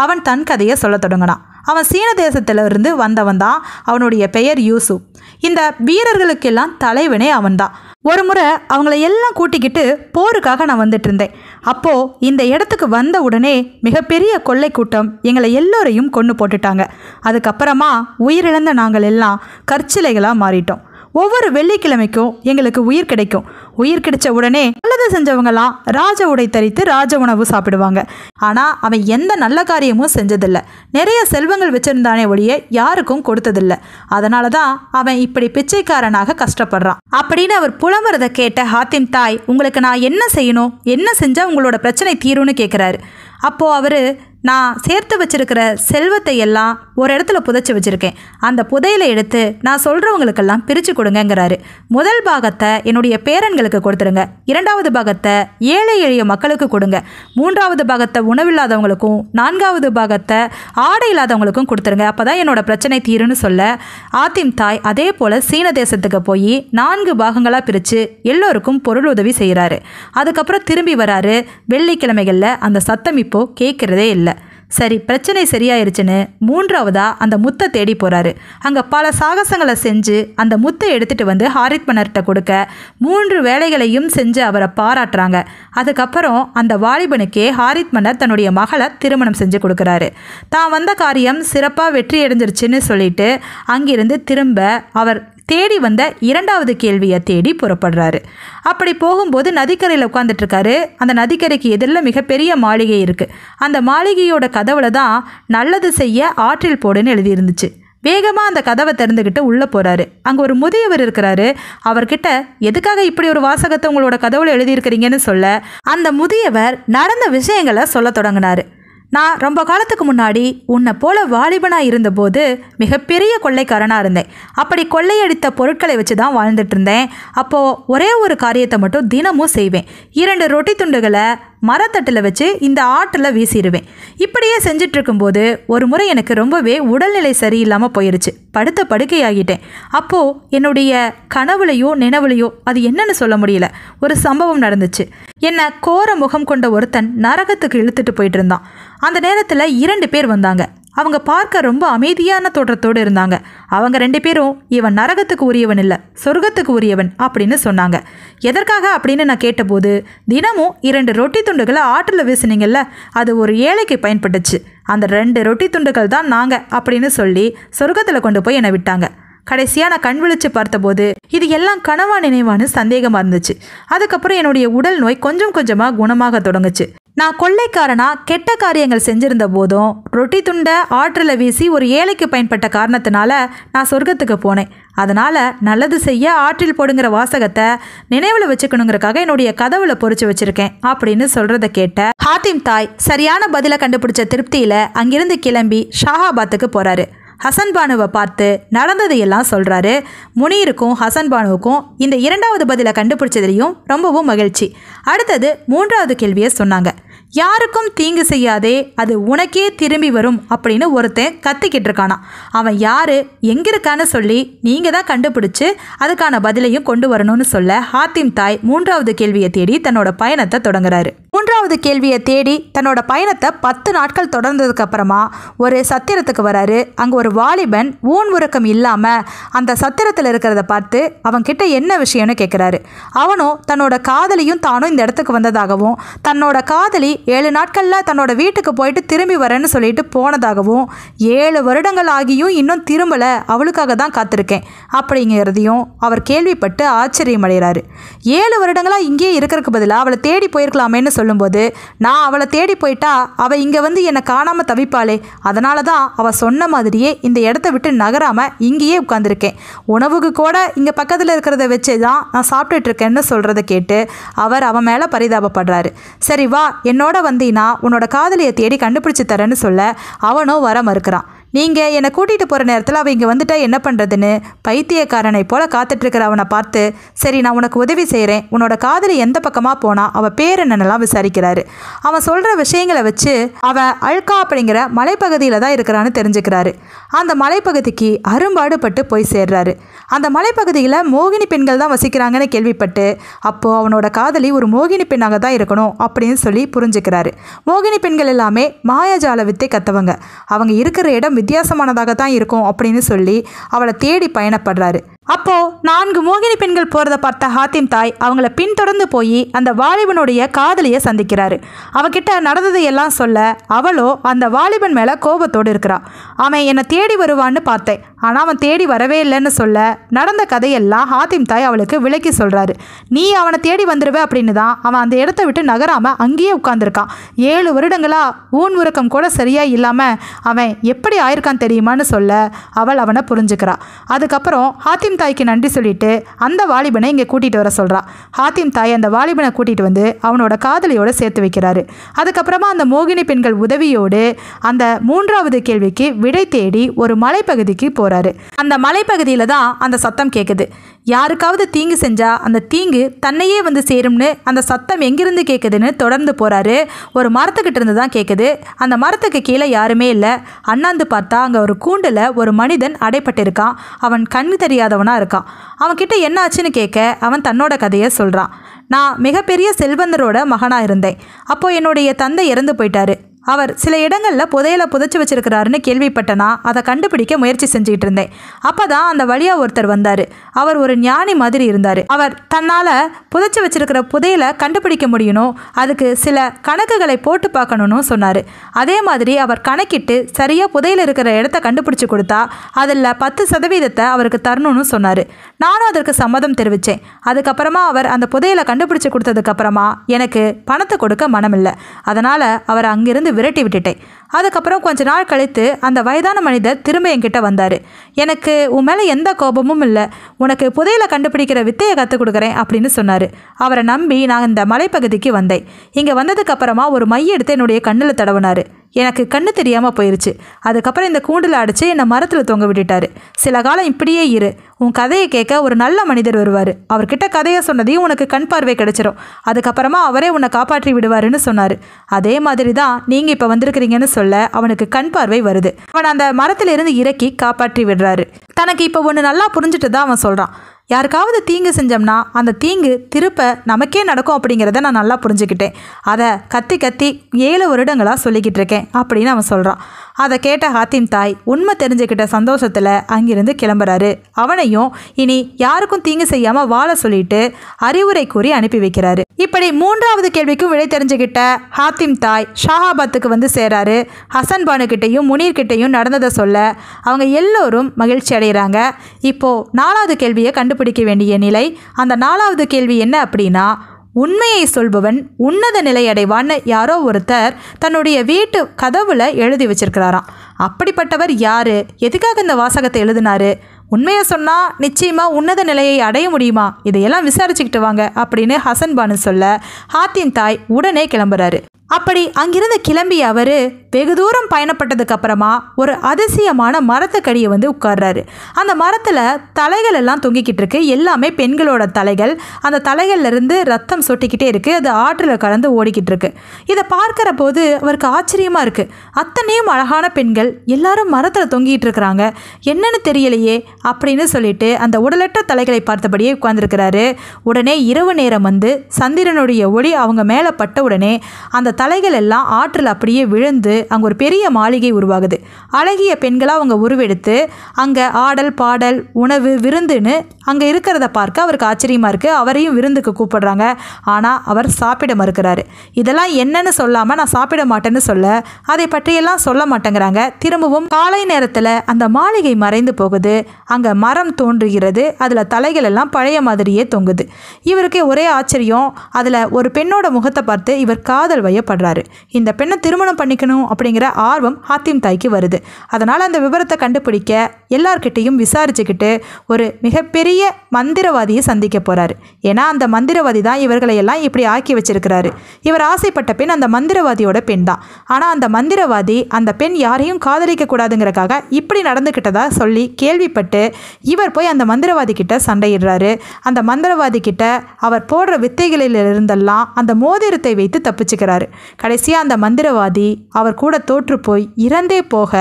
அவன் தன் கதையை சொல்ல தொடங்கினான். அவன் சீன தேசத்திலிருந்து வந்தவன் தான். அவனுடைய பெயர் யூசுப். இந்த வீரர்களுக்கெல்லாம் தலைவனே அவன்தான். ஒரு முறை அவங்கள எல்லாம் கூட்டிக்கிட்டு போருக்காக நான் வந்துட்டு இருந்தேன். அப்போது இந்த இடத்துக்கு வந்த உடனே மிகப்பெரிய கொள்ளை கூட்டம் எங்களை எல்லோரையும் கொன்று போட்டுட்டாங்க. அதுக்கப்புறமா உயிரிழந்த நாங்கள் எல்லாம் கற்சிலைகளாக மாறிட்டோம். ஒவ்வொரு வெள்ளிக்கிழமைக்கும் எங்களுக்கு உயிர் கிடைக்கும். உயிர் கிடைச்ச உடனே நல்லது செஞ்சவங்கலாம் ராஜ உடை தரித்து ராஜ உணவு சாப்பிடுவாங்க. ஆனால் அவன் எந்த நல்ல காரியமும் செஞ்சதில்லை. நிறைய செல்வங்கள் வச்சிருந்தானே ஒழிய யாருக்கும் கொடுத்ததில்லை. அதனால தான் அவன் இப்படி பிச்சைக்காரனாக கஷ்டப்படுறான் அப்படின்னு அவர் புலம்புறதை கேட்ட ஹாத்திம் தாய், உங்களுக்கு நான் என்ன செய்யணும், என்ன செஞ்சால் உங்களோட பிரச்சனை தீரும்னு கேட்குறாரு. அப்போது அவர், நான் சேர்த்து வச்சிருக்கிற செல்வத்தை எல்லாம் ஒரு இடத்துல புதைச்சி வச்சுருக்கேன். அந்த புதையில எடுத்து நான் சொல்கிறவங்களுக்கெல்லாம் பிரித்து கொடுங்கங்கிறாரு. முதல் பாகத்தை என்னுடைய பேரன்களுக்கு கொடுத்துருங்க. 2வது பாகத்தை ஏழை எளிய மக்களுக்கு கொடுங்க. 3வது பாகத்தை உணவில்லாதவங்களுக்கும் 4வது பாகத்தை ஆடை இல்லாதவங்களுக்கும் கொடுத்துருங்க. அப்போ தான் என்னோட பிரச்சனை தீருன்னு சொல்ல, ஆத்திம் தாய் அதே போல் சீன தேசத்துக்கு போய் 4 பாகங்களாக பிரித்து எல்லோருக்கும் பொருள் உதவி செய்கிறாரு. அதுக்கப்புறம் திரும்பி வராரு. வெள்ளிக்கிழமைகளில் அந்த சத்தம் இப்போது கேட்குறதே இல்லை. சரி, பிரச்சனை சரியாயிருச்சுன்னு 3வதா அந்த முத்தை தேடி போகிறாரு. அங்கே பல சாகசங்களை செஞ்சு அந்த முத்தை எடுத்துகிட்டு வந்து ஹாரித் மன்னர்கிட்ட கொடுக்க 3 வேலைகளையும் செஞ்சு அவரை பாராட்டுறாங்க. அதுக்கப்புறம் அந்த வாலிபனுக்கே ஹாரித் மன்னர் தன்னுடைய மகளை திருமணம் செஞ்சு கொடுக்குறாரு. தான் வந்த காரியம் சிறப்பாக வெற்றி அடைஞ்சிருச்சுன்னு சொல்லிட்டு அங்கிருந்து திரும்ப அவர் தேடி வந்த 2வது கேள்வியை தேடி புறப்படுறாரு. அப்படி போகும்போது நதிக்கரையில் உட்காந்துட்ருக்காரு. அந்த நதிக்கரைக்கு எதிரில் மிகப்பெரிய மாளிகை இருக்குது. அந்த மாளிகையோட கதவுல தான் நல்லது செய்ய ஆற்றில் போடுன்னு எழுதியிருந்துச்சு. வேகமாக அந்த கதவை திறந்துக்கிட்டு உள்ளே போகிறாரு. அங்கே ஒரு முதியவர் இருக்கிறாரு. அவர்கிட்ட, எதுக்காக இப்படி ஒரு வாசகத்தை உங்களோட கதவுல எழுதியிருக்கிறீங்கன்னு சொல்ல, அந்த முதியவர் நடந்த விஷயங்களை சொல்ல தொடங்கினார். நான் ரொம்ப காலத்துக்கு முன்னாடி உன்னை போல வாலிபனாக இருந்தபோது மிகப்பெரிய கொள்ளைக்காரனாக இருந்தேன். அப்படி கொள்ளையடித்த பொருட்களை வச்சு தான் வாழ்ந்துட்டு இருந்தேன். அப்போது ஒரே ஒரு காரியத்தை மட்டும் தினமும் செய்வேன். 2 ரொட்டி துண்டுகளை மரத்தட்டில் வச்சு இந்த ஆற்றில் வீசிடுவேன். இப்படியே செஞ்சிட்ருக்கும்போது ஒரு முறை எனக்கு ரொம்பவே உடல்நிலை சரியில்லாமல் போயிடுச்சு. படுத்த படுக்கையாகிட்டேன். அப்போது என்னுடைய கனவுலையோ நினைவுலையோ அது என்னன்னு சொல்ல முடியல, ஒரு சம்பவம் நடந்துச்சு. என்னை கோர முகம் கொண்ட ஒருத்தன் நரகத்துக்கு இழுத்துட்டு போயிட்டு இருந்தான். அந்த நேரத்தில் 2 பேர் வந்தாங்க. அவங்க பார்க்க ரொம்ப அமைதியான தோற்றத்தோடு இருந்தாங்க. அவங்க 2 பேரும், இவன் நரகத்துக்கு உரியவன் இல்லை, சொர்க்கத்துக்கு உரியவன் அப்படின்னு சொன்னாங்க. எதற்காக அப்படின்னு நான் கேட்டபோது, தினமும் 2 ரொட்டி துண்டுகளை ஆற்றில் வீசினீங்கல்ல, அது ஒரு ஏழைக்கு பயன்பட்டுச்சு. அந்த 2 ரொட்டி துண்டுகள் தான் நாங்கள் அப்படின்னு சொல்லி சொர்க்கத்தில் கொண்டு போய் என்னை விட்டாங்க. கடைசியாக நான் கண் விழிச்சு பார்த்தபோது இது எல்லாம் கனவா நினைவான்னு சந்தேகமாக இருந்துச்சு. அதுக்கப்புறம் என்னுடைய உடல் நோய் கொஞ்சம் கொஞ்சமாக குணமாக தொடங்குச்சு. நான் கொள்ளைக்காரனா கெட்ட காரியங்கள் செஞ்சிருந்த போதும் ரொட்டி துண்டை ஆற்றில் வீசி ஒரு ஏழைக்கு பயன்பட்ட காரணத்தினால நான் சொர்க்கத்துக்கு போனேன். அதனால் நல்லது செய்ய ஆற்றில் போடுங்கிற வாசகத்தை நினைவில் வச்சுக்கணுங்கிறக்காக என்னுடைய கதவுல பொறிச்சு வச்சிருக்கேன் அப்படின்னு சொல்கிறத கேட்ட ஹாத்திம் தாய் சரியான பதிலை கண்டுபிடிச்ச திருப்தியில் அங்கிருந்து கிளம்பி ஷாஹாபாத்துக்கு போகிறாரு. ஹசன் பானுவை பார்த்து நடந்ததையெல்லாம் சொல்கிறாரு. முனீருக்கும் ஹசன் பானுவுக்கும் இந்த இரண்டாவது பதிலை கண்டுபிடிச்சதுலையும் ரொம்பவும் மகிழ்ச்சி. அடுத்தது மூன்றாவது கேள்வியை சொன்னாங்க. யாருக்கும் தீங்கு செய்யாதே, அது உனக்கே திரும்பி வரும் அப்படின்னு ஒருத்தன் கத்திக்கிட்டு இருக்கானா. அவன் யாரு, எங்கே இருக்கான்னு சொல்லி நீங்கள் தான் கண்டுபிடிச்சு அதுக்கான பதிலையும் கொண்டு வரணும்னு சொல்ல ஹாத்திம் தாய் மூன்றாவது கேள்வியை தேடி தன்னோட பயணத்தை தொடங்குறாரு. மூன்றாவது கேள்வியை தேடி தன்னோட பயணத்தை 10 நாட்கள் தொடர்ந்ததுக்கு அப்புறமா ஒரு சத்திரத்துக்கு வராரு. அங்கே ஒரு வாலிபன் ஊன் உறக்கம் இல்லாமல் அந்த சத்திரத்தில் இருக்கிறத பார்த்து அவன்கிட்ட என்ன விஷயம்னு கேட்குறாரு. அவனும் தன்னோட காதலியும் தானும் இந்த இடத்துக்கு வந்ததாகவும் தன்னோட காதலி 7 நாட்களில் தன்னோட வீட்டுக்கு போயிட்டு திரும்பி வரேன்னு சொல்லிட்டு போனதாகவும் 7 வருடங்கள் ஆகியும் இன்னும் திரும்பலை, அவளுக்காக தான் காத்திருக்கேன் அப்படிங்கிறதையும் அவர் கேள்விப்பட்டு ஆச்சரியம் அடைகிறாரு. 7 வருடங்களாக இங்கேயே இருக்கிறதுக்கு பதிலாக அவளை தேடி போயிருக்கலாமேன்னு சொல்லும்போது, நான் அவளை தேடி போயிட்டா அவள் இங்கே வந்து என்னை காணாமல் தவிப்பாளே, அதனால தான் அவள் சொன்ன மாதிரியே இந்த இடத்த விட்டு நகராமல் இங்கேயே உட்காந்துருக்கேன். உணவுக்கு கூட இங்கே பக்கத்தில் இருக்கிறத வச்சு தான் நான் சாப்பிட்டுட்டு இருக்கேன்னு சொல்கிறத கேட்டு அவர் அவன் மேலே பரிதாபப்படுறாரு. சரி வா, என்னோட வந்தீனா உன்னோட காதலியை தேடி கண்டுபிடிச்சி தரேன்னு சொல்ல அவனும் வர மறுக்கிறான். நீங்கள் என்னை கூட்டிகிட்டு போகிற நேரத்தில் அவள் இங்கே வந்துட்டா என்ன பண்ணுறதுன்னு பைத்தியக்காரனை போல் காத்துட்ருக்கிற அவனை பார்த்து, சரி நான் உனக்கு உதவி செய்கிறேன், உன்னோட காதலி எந்த பக்கமாக போனால் அவள் பேர் என்னென்னலாம் விசாரிக்கிறாரு. அவன் சொல்கிற விஷயங்களை வச்சு அவள் அல்கா அப்படிங்கிற மலைப்பகுதியில் தான் இருக்கிறான்னு தெரிஞ்சுக்கிறாரு. அந்த மலைப்பகுதிக்கு அரும்பாடுபட்டு போய் சேர்றாரு. அந்த மலைப்பகுதியில் மோகினி பெண்கள் தான் வசிக்கிறாங்கன்னு கேள்விப்பட்டு அப்போது அவனோட காதலி ஒரு மோகினி பெண்ணாக தான் இருக்கணும் அப்படின்னு சொல்லி புரிஞ்சுக்கிறாரு. மோகினி பெண்கள் எல்லாமே மாயாஜால வித்தை கத்தவங்க, அவங்க இருக்கிற இடம் வித்தியாசமானதாக தான் இருக்கும் அப்படின்னு சொல்லி அவளை தேடி பயணப்படுறாரு. அப்போ 4 மோகினி பெண்கள் போகிறத பார்த்த ஹாத்திம் தாய் அவங்கள பின்தொடர்ந்து போய் அந்த வாலிபனுடைய காதலியை சந்திக்கிறாரு. அவகிட்ட நடந்ததையெல்லாம் சொல்ல அவளோ அந்த வாலிபன் மேலே கோபத்தோடு இருக்கிறா. அவன் என்னை தேடி வருவான்னு பார்த்தேன், ஆனால் அவன் தேடி வரவே இல்லைன்னு சொல்ல நடந்த கதையெல்லாம் ஹாத்திம் தாய் அவளுக்கு விளக்கி சொல்கிறாரு. நீ அவனை தேடி வந்துடுவே அப்படின்னு தான் அவன் அந்த இடத்த விட்டு நகராமல் அங்கேயே உட்காந்துருக்கான். 7 வருடங்களா ஊன் உறக்கம் கூட சரியாக இல்லாமல் அவன் எப்படி ஆயிருக்கான் தெரியுமான்னு சொல்ல அவள் அவனை புரிஞ்சுக்கிறா. அதுக்கப்புறம் ஹாத்திம் தாய்க்கு நன்றி சொல்லிட்டு அந்த வாலிபனை இங்கே கூட்டிகிட்டு வர சொல்கிறா. ஹாத்திம் தாய் அந்த வாலிபனை கூட்டிகிட்டு வந்து அவனோட காதலியோடு சேர்த்து வைக்கிறாரு. அதுக்கப்புறமா அந்த மோகினி பெண்கள் உதவியோடு அந்த மூன்றாவது கேள்விக்கு விடை தேடி ஒரு மலைப்பகுதிக்கு போகிறாரு. அந்த மலைப்பகுதியில் தான் அந்த சத்தம் கேட்குது. யாருக்காவது தீங்கு செஞ்சால் அந்த தீங்கு தன்னையே வந்து சேரும்னு அந்த சத்தம் எங்கிருந்து கேட்குதுன்னு தொடர்ந்து போகிறாரு. ஒரு மரத்துக்கிட்ட இருந்து தான் கேட்குது. அந்த மரத்துக்கு கீழே யாருமே இல்லை. அண்ணாந்து பார்த்தா அங்கே ஒரு கூண்டில் ஒரு மனிதன் அடைப்பட்டிருக்கான். அவன் கண்ணு தெரியாதவனாக இருக்கான். அவன்கிட்ட என்ன ஆச்சுன்னு கேட்க அவன் தன்னோட கதையை சொல்கிறான். நான் மிகப்பெரிய செல்வந்தரோட மகனாக இருந்தேன். அப்போது என்னுடைய தந்தை இறந்து போயிட்டாரு. அவர் சில இடங்களில் புதையலை புதைச்சி வச்சிருக்கிறாருன்னு கேள்விப்பட்டனா அதை கண்டுபிடிக்க முயற்சி செஞ்சுக்கிட்டு இருந்தேன். அப்போ தான் அந்த வழியாக ஒருத்தர் வந்தார். அவர் ஒரு ஞானி மாதிரி இருந்தார். அவர் தன்னால் புதைச்சி வச்சிருக்கிற புதையலை கண்டுபிடிக்க முடியணும், அதுக்கு சில கணக்குகளை போட்டு பார்க்கணும்னு சொன்னார். அதே மாதிரி அவர் கணக்கிட்டு சரியாக புதையல் இருக்கிற இடத்த கண்டுபிடிச்சி கொடுத்தா அதில் 10% அவருக்கு தரணும்னு சொன்னார். நானும் அதற்கு சம்மதம் தெரிவித்தேன். அதுக்கப்புறமா அவர் அந்த புதையலை கண்டுபிடிச்சி கொடுத்ததுக்கப்புறமா எனக்கு பணத்தை கொடுக்க மனமில்லை. அதனால் அவர் அங்கிருந்து விரட்டி விட்டுட்டேன். அதுக்கப்புறம் கொஞ்ச நாள் கழித்து அந்த வயதான மனிதர் திரும்ப என்கிட்ட வந்தார். எனக்கு உன் மேலே எந்த கோபமும் இல்லை, உனக்கு புதையலை கண்டுபிடிக்கிற வித்தையை கற்றுக் கொடுக்குறேன் அப்படின்னு சொன்னார். அவரை நம்பி நான் இந்த மலைப்பகுதிக்கு வந்தேன். இங்கே வந்ததுக்கப்புறமா ஒரு மைய எடுத்து என்னுடைய கண்ணில் தடவினார். எனக்கு கண்ணு தெரியாமல் போயிடுச்சு. அதுக்கப்புறம் இந்த கூண்டில் அடித்து என்னை மரத்தில் தொங்க விட்டுட்டார். சில காலம் இப்படியே இரு, உன் கதையை கேட்க ஒரு நல்ல மனிதர் வருவார், அவர்கிட்ட கதையை சொன்னதையும் உனக்கு கண் பார்வை கிடைச்சிரும், அதுக்கப்புறமா அவரே உன்னை காப்பாற்றி விடுவாருன்னு சொன்னார். அதே மாதிரி தான் நீங்கள் இப்போ வந்திருக்கிறீங்கன்னு சொல்ல அவனுக்கு கண் பார்வை வருது. அவன் அந்த மரத்திலிருந்து இறக்கி காப்பாற்றி விடுறாரு. தனக்கு இப்போ ஒன்று நல்லா புரிஞ்சுட்டு தான் அவன் சொல்கிறான். யாருக்காவது தீங்கு செஞ்சோம்னா அந்த தீங்கு திருப்ப நமக்கே நடக்கும் அப்படிங்கிறத நான் நல்லா புரிஞ்சுக்கிட்டேன். அதை கத்தி கத்தி 7 வருடங்களாக சொல்லிக்கிட்டு இருக்கேன் அப்படின்னு அவன் சொல்கிறான். அதை கேட்ட ஹாத்திம் தாய் உண்மை தெரிஞ்சுக்கிட்ட சந்தோஷத்தில் அங்கிருந்து கிளம்புறாரு. அவனையும் இனி யாருக்கும் தீங்கு செய்யாமல் வாழ சொல்லிட்டு அறிவுரை கூறி அனுப்பி வைக்கிறாரு. இப்படி 3வது கேள்விக்கும் விடை தெரிஞ்சுக்கிட்ட ஹாத்திம் தாய் ஷாஹாபாத்துக்கு வந்து சேராரு. ஹசன் பானுக்கிட்டையும் முனீர்கிட்டையும் நடந்ததை சொல்ல அவங்க எல்லோரும் மகிழ்ச்சி அடைகிறாங்க. இப்போது 4வது கேள்வியை கண்டுபிடிக்க வேண்டிய நிலை. அந்த 4வது கேள்வி என்ன அப்படின்னா, உண்மையை சொல்பவன் உன்னத நிலை அடைவான்னு யாரோ ஒருத்தர் தன்னுடைய வீட்டு கதவுல எழுதி வச்சிருக்கிறாராம். அப்படிப்பட்டவர் யாரு? எதுக்காக இந்த வாசகத்தை எழுதினாரு? உண்மையை சொன்னால் நிச்சயமாக உன்னத நிலையை அடைய முடியுமா? இதையெல்லாம் விசாரிச்சுக்கிட்டு வாங்க அப்படின்னு ஹசன் பானு சொல்ல ஹாத்திம் தாய் உடனே கிளம்புறாரு. அப்படி அங்கிருந்து கிளம்பிய அவர் வெகு தூரம் பயணப்பட்டதுக்கு அப்புறமா ஒரு அதிசயமான மரத்துக்கடியை வந்து உட்கார்றாரு. அந்த மரத்தில் தலைகள் எல்லாம் தொங்கிக்கிட்டு இருக்கு. எல்லாமே பெண்களோட தலைகள். அந்த தலைகள்லேருந்து ரத்தம் சொட்டிக்கிட்டே இருக்குது. அது ஆற்றில் கலந்து ஓடிக்கிட்டு இருக்கு. இதை பார்க்குற போது அவருக்கு ஆச்சரியமாக இருக்குது. அத்தனையும் அழகான பெண்கள் எல்லாரும் மரத்தில் தொங்கிட்டு இருக்கிறாங்க. என்னன்னு தெரியலையே அப்படின்னு சொல்லிட்டு அந்த உடலற்ற தலைகளை பார்த்தபடியே உட்கார்ந்துருக்கிறாரு. உடனே இரவு நேரம் வந்து சந்திரனுடைய ஒளி அவங்க மேலே பட்ட உடனே அந்த தலைகள் எல்லாம் ஆற்றில் அப்படியே விழுந்து அங்கே ஒரு பெரிய மாளிகை உருவாகுது. அழகிய பெண்களாக அவங்க உருவெடுத்து அங்கே ஆடல் பாடல் உணவு விருந்துன்னு அங்கே இருக்கிறத பார்க்க அவருக்கு ஆச்சரியமாக இருக்குது. அவரையும் விருந்துக்கு கூப்பிடுறாங்க. ஆனால் அவர் சாப்பிட மறுக்கிறாரு. இதெல்லாம் என்னன்னு சொல்லாமல் நான் சாப்பிட மாட்டேன்னு சொல்ல அதை பற்றியெல்லாம் சொல்ல மாட்டேங்கிறாங்க. திரும்பவும் காலை நேரத்தில் அந்த மாளிகை மறைந்து போகுது. அங்கே மரம் தோன்றுகிறது. அதில் தலைகள் எல்லாம் பழைய மாதிரியே தொங்குது. இவருக்கு ஒரே ஆச்சரியம். அதில் ஒரு பெண்ணோட முகத்தை பார்த்து இவர் காதல் வயப்படுறாரு. இந்த பெண்ணை திருமணம் பண்ணிக்கணும் அப்படிங்கிற ஆர்வம் ஹாத்திம் தாய்க்கு வருது. அதனால் அந்த விவரத்தை கண்டுபிடிக்க எல்லார்கிட்டையும் விசாரிச்சுக்கிட்டு ஒரு மிகப்பெரிய மந்திரவாதியை சந்திக்க போகிறாரு. ஏன்னா அந்த மந்திரவாதி தான் இவர்களை எல்லாம் இப்படி ஆக்கி வச்சிருக்கிறாரு. இவர் ஆசைப்பட்ட பெண் அந்த மந்திரவாதியோட பெண் தான். ஆனால் அந்த மந்திரவாதி அந்த பெண் யாரையும் காதலிக்க கூடாதுங்கிறக்காக இப்படி நடந்துக்கிட்டதா சொல்லி கேள்விப்பட்டு இவர் போய் அந்த மந்திரவாதி கிட்ட சண்டையிடுறாரு. அந்த மந்திரவாதி கிட்ட அவர் போடுற வித்தைகளிலிருந்தெல்லாம் அந்த மோதிரத்தை வைத்து தப்பிச்சுக்கிறாரு. கடைசியாக அந்த மந்திரவாதி அவர் கூட தோற்று போய் இறந்தே போக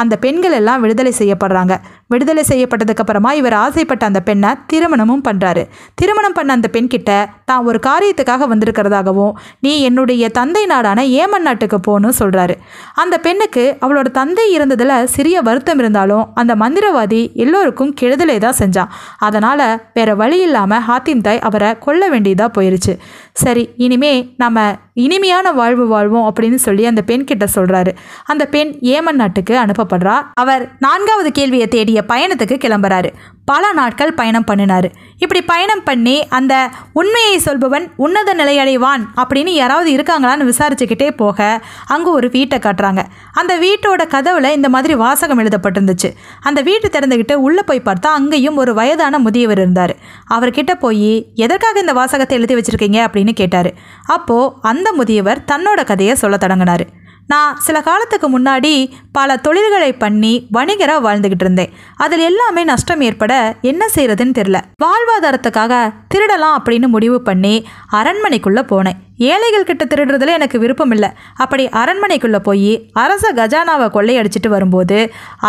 அந்த பெண்கள் எல்லாம் விடுதலை செய்யப்படுறாங்க. விடுதலை செய்யப்பட்டதுக்கு அப்புறமா இவர் ஆசைப்பட்ட அந்த பெண்ணை திருமணமும் பண்ணுறாரு. திருமணம் பண்ண அந்த பெண் கிட்ட தான் ஒரு காரியத்துக்காக வந்திருக்கிறதாகவும் நீ என்னுடைய தந்தை நாடான ஏமன் நாட்டுக்கு போகணும்னு சொல்கிறாரு. அந்த பெண்ணுக்கு அவளோட தந்தை இருந்ததில் சிறிய வருத்தம் இருந்தாலும் அந்த மந்திரவாதி எல்லோருக்கும் கெடுதலை தான் செஞ்சான். அதனால் வேற வழி இல்லாமல் ஹாத்திம் தாய் அவரை கொல்ல வேண்டியதாக போயிருச்சு. சரி, இனிமே நம்ம இனிமையான வாழ்வு வாழ்வோம் அப்படின்னு சொல்லி அந்த பெண் கிட்ட சொல்கிறாரு. அந்த பெண் ஏமன் நாட்டுக்கு அனுப்பப்படுறா. அவர் 4வது கேள்வியை தேடிய பயணத்துக்கு கிளம்புறாரு. பல நாட்கள் பயணம் பண்ணினார். இப்படி பயணம் பண்ணி அந்த உண்மையை சொல்பவன் உன்னத நிலையடைவான் அப்படின்னு யாராவது இருக்காங்களான்னு விசாரிச்சுக்கிட்டே போக அங்கே ஒரு வீட்டை காட்டுறாங்க. அந்த வீட்டோட கதவுல இந்த மாதிரி வாசகம் எழுதப்பட்டிருந்துச்சு. அந்த வீட்டு திறந்துக்கிட்டு உள்ளே போய் பார்த்தா அங்கேயும் ஒரு வயதான முதியவர் இருந்தார். அவர்கிட்ட போய் எதற்காக இந்த வாசகத்தை எழுதி வச்சிருக்கீங்க அப்படின்னு கேட்டார். அப்போது அந்த முதியவர் தன்னோட கதையை சொல்ல தொடங்கினார். நான் சில காலத்துக்கு முன்னாடி பல தொழில்களை பண்ணி வணிகராக வாழ்ந்துக்கிட்டு இருந்தேன். அதில் எல்லாமே நஷ்டம் ஏற்பட என்ன செய்யறதுன்னு தெரியல. வாழ்வாதாரத்துக்காக திருடலாம் அப்படின்னு முடிவு பண்ணி அரண்மனைக்குள்ளே போனேன். ஏழைகள் கிட்ட திருடுறதுல எனக்கு விருப்பம் இல்லை. அப்படி அரண்மனைக்குள்ளே போய் அரச கஜானாவை கொள்ளையடிச்சிட்டு வரும்போது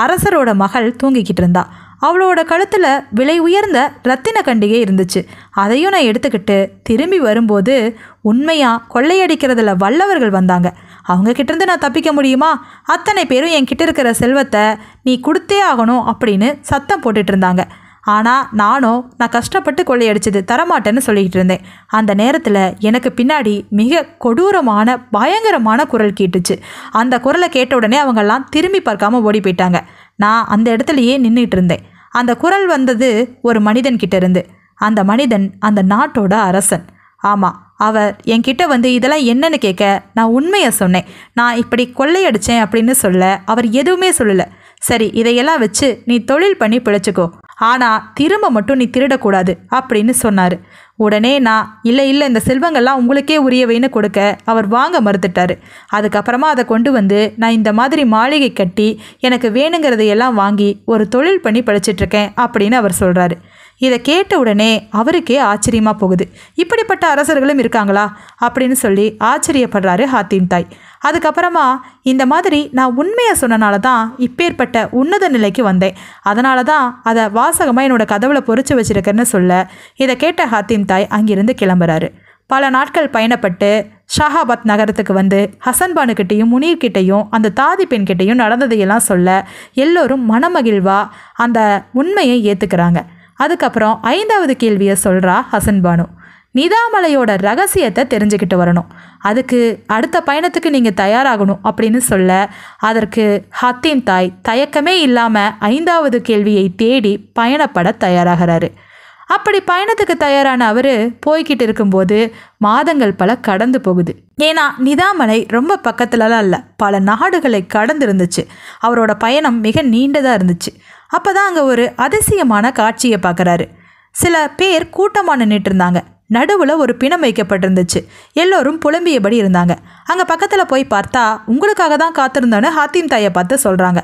அரசரோட மகள் தூங்கிக்கிட்டு இருந்தா. அவளோட கழுத்தில் விலை உயர்ந்த ரத்தின கண்டிகை இருந்துச்சு. அதையும் நான் எடுத்துக்கிட்டு திரும்பி வரும்போது உண்மையாக கொள்ளையடிக்கிறதுல வல்லவர்கள் வந்தாங்க. அவங்க கிட்டேருந்து நான் தப்பிக்க முடியுமா? அத்தனை பேரும் என்கிட்ட இருக்கிற செல்வத்தை நீ கொடுத்தே ஆகணும் அப்படின்னு சத்தம் போட்டுட்டு இருந்தாங்க. ஆனால் நான் கஷ்டப்பட்டு கொள்ளையடிச்சது தரமாட்டேன்னு சொல்லிக்கிட்டு இருந்தேன். அந்த நேரத்தில் எனக்கு பின்னாடி மிக கொடூரமான பயங்கரமான குரல் கேட்டுச்சு. அந்த குரலை கேட்ட உடனே அவங்கெல்லாம் திரும்பி பார்க்காம ஓடி போயிட்டாங்க. நான் அந்த இடத்துலையே நின்றுட்டு இருந்தேன். அந்த குரல் வந்தது ஒரு மனிதன் கிட்ட இருந்து. அந்த மனிதன் அந்த நாட்டோட அரசன். ஆமாம், அவர் என்கிட்ட வந்து இதெல்லாம் என்னன்னு கேட்க நான் உண்மையை சொன்னேன். நான் இப்படி கொள்ளையடித்தேன் அப்படின்னு சொல்ல அவர் எதுவுமே சொல்லலை. சரி, இதையெல்லாம் வச்சு நீ தொழில் பண்ணி பிழைச்சிக்கோ, ஆனால் திரும்ப மட்டும் நீ திருடக்கூடாது அப்படின்னு சொன்னார். உடனே நான் இல்லை இந்த செல்வங்கள்லாம் உங்களுக்கே உரியவைன்னு கொடுக்க அவர் வாங்க மறுத்துட்டார். அதுக்கப்புறமா அதை கொண்டு வந்து நான் இந்த மாதிரி மாளிகை கட்டி எனக்கு வேணுங்கிறதையெல்லாம் வாங்கி ஒரு தொழில் பண்ணி பிழைச்சிட்ருக்கேன் அப்படின்னு அவர் சொல்கிறாரு. இதை கேட்ட உடனே அவருக்கே ஆச்சரியமாக போகுது. இப்படிப்பட்ட அரசர்களும் இருக்காங்களா அப்படின்னு சொல்லி ஆச்சரியப்படுறாரு ஹாத்திம் தாய். அதுக்கப்புறமா இந்த மாதிரி நான் உண்மையை சொன்னனால தான் இப்பேற்பட்ட உன்னத நிலைக்கு வந்தேன், அதனால தான் அதை வாசகமாக என்னோட கதவுல பொறிச்சு வச்சிருக்கேன்னு சொல்ல இதை கேட்ட ஹாத்திம் தாய் அங்கிருந்து கிளம்புறாரு. பல நாட்கள் பயணப்பட்டு ஷாஹாபாத் நகரத்துக்கு வந்து ஹசன்பானுக்கிட்டையும் முனீர்கிட்டையும் அந்த தாதி பெண்கிட்டையும் நடந்ததையெல்லாம் சொல்ல எல்லோரும் மனமகிழ்வா அந்த உண்மையை ஏற்றுக்கிறாங்க. அதுக்கப்புறம் 5வது கேள்வியை சொல்கிறா ஹசன்பானு. நிதாமலையோட ரகசியத்தை தெரிஞ்சுக்கிட்டு வரணும், அதுக்கு அடுத்த பயணத்துக்கு நீங்கள் தயாராகணும் அப்படின்னு சொல்ல அதற்கு ஹாத்திம் தாய் தயக்கமே இல்லாமல் 5வது கேள்வியை தேடி பயணப்பட தயாராகிறாரு. அப்படி பயணத்துக்கு தயாரான அவர் போய்கிட்டு இருக்கும்போது மாதங்கள் பல கடந்து போகுது. ஏன்னா நிதாமலை ரொம்ப பக்கத்துலலாம் இல்லை, பல நாடுகளை கடந்து இருந்துச்சு. அவரோட பயணம் மிக நீண்டதாக இருந்துச்சு. அப்போ தான் அங்கே ஒரு அதிசயமான காட்சியை பார்க்குறாரு. சில பேர் கூட்டமாக நின்றுட்டு இருந்தாங்க. நடுவில் ஒரு பிணம் வைக்கப்பட்டிருந்துச்சு. எல்லோரும் புலம்பியபடி இருந்தாங்க. அங்கே பக்கத்தில் போய் பார்த்தா உங்களுக்காக தான் காத்திருந்தோன்னு ஹாத்திம் தாயை பார்த்து சொல்கிறாங்க.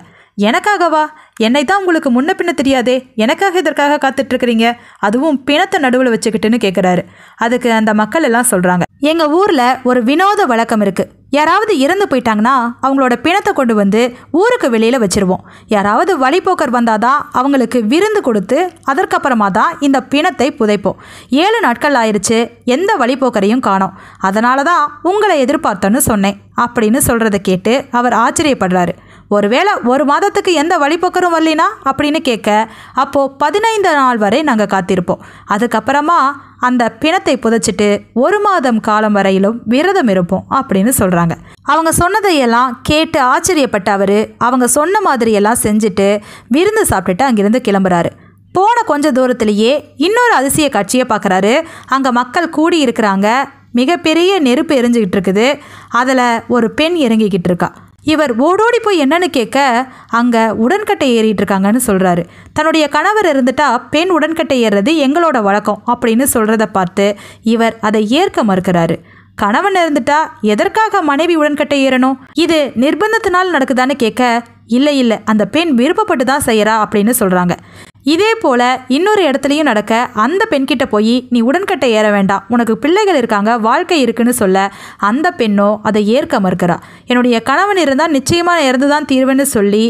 எனக்காகவா? என்னை தான் உங்களுக்கு முன்ன பின்ன தெரியாதே, எனக்காக இதற்காக காத்துட்ருக்கிறீங்க, அதுவும் பிணத்தை நடுவில் வச்சுக்கிட்டுன்னு கேட்குறாரு. அதுக்கு அந்த மக்கள் எல்லாம் சொல்கிறாங்க, எங்கள் ஊரில் ஒரு வினோத வழக்கம் இருக்குது. யாராவது இறந்து போயிட்டாங்கன்னா அவங்களோட பிணத்தை கொண்டு வந்து ஊருக்கு வெளியில் வச்சுருவோம். யாராவது வழிபோக்கர் வந்தால் தான் அவங்களுக்கு விருந்து கொடுத்து அதற்கப்புறமா தான் இந்த பிணத்தை புதைப்போம். 7 நாட்கள் ஆயிடுச்சு, எந்த வழிபோக்கரையும் காணோம், அதனால தான் உங்களை எதிர்பார்த்தோன்னு சொன்னேன் அப்படின்னு சொல்கிறத கேட்டு அவர் ஆச்சரியப்படுறாரு. ஒருவேளை 1 மாதத்துக்கு எந்த வழிபோக்கரும் வரலினா அப்படின்னு கேட்க, அப்போது 15 நாள் வரை நாங்கள் காத்திருப்போம். அதுக்கப்புறமா அந்த பிணத்தை புதைச்சிட்டு 1 மாதம் காலம் வரையிலும் விரதம் இருப்போம் அப்படின்னு சொல்கிறாங்க. அவங்க சொன்னதையெல்லாம் கேட்டு ஆச்சரியப்பட்ட அவர் அவங்க சொன்ன மாதிரியெல்லாம் செஞ்சுட்டு விருந்து சாப்பிட்டுட்டு அங்கிருந்து கிளம்புறாரு. போன கொஞ்ச தூரத்திலேயே இன்னொரு அதிசய காட்சியை பார்க்குறாரு. அங்கே மக்கள் கூடி இருக்கிறாங்க. மிகப்பெரிய நெருப்பு எரிஞ்சிக்கிட்டு இருக்குது. அதில் ஒரு பெண் இறங்கிக்கிட்டு இருக்கா. இவர் ஓடோடி போய் என்னன்னு கேட்க, அங்கே உடன்கட்டை ஏறிட்டு இருக்காங்கன்னு சொல்கிறாரு. தன்னுடைய கணவர் இருந்துட்டா பெண் உடன்கட்டை ஏறுறது எங்களோட வழக்கம் அப்படின்னு சொல்கிறத பார்த்து இவர் அதை ஏற்க மறுக்கிறாரு. கணவன் இருந்துட்டா எதற்காக மனைவி உடன்கட்டை ஏறணும்? இது நிர்பந்தத்தினால் நடக்குதான்னு கேட்க, இல்லை அந்த பெண் விருப்பப்பட்டு தான் செய்கிறா அப்படின்னு சொல்கிறாங்க. இதே போல் இன்னொரு இடத்துலையும் நடக்க அந்த பெண்கிட்ட போய் நீ உடன்கட்டை ஏற வேண்டாம், உனக்கு பிள்ளைகள் இருக்காங்க, வாழ்க்கை இருக்குன்னு சொல்ல அந்த பெண்ணோ அதை ஏற்க மறுக்கிறா. என்னுடைய கணவன் இருந்தால் நிச்சயமாக இறந்து தான் தீர்வுன்னு சொல்லி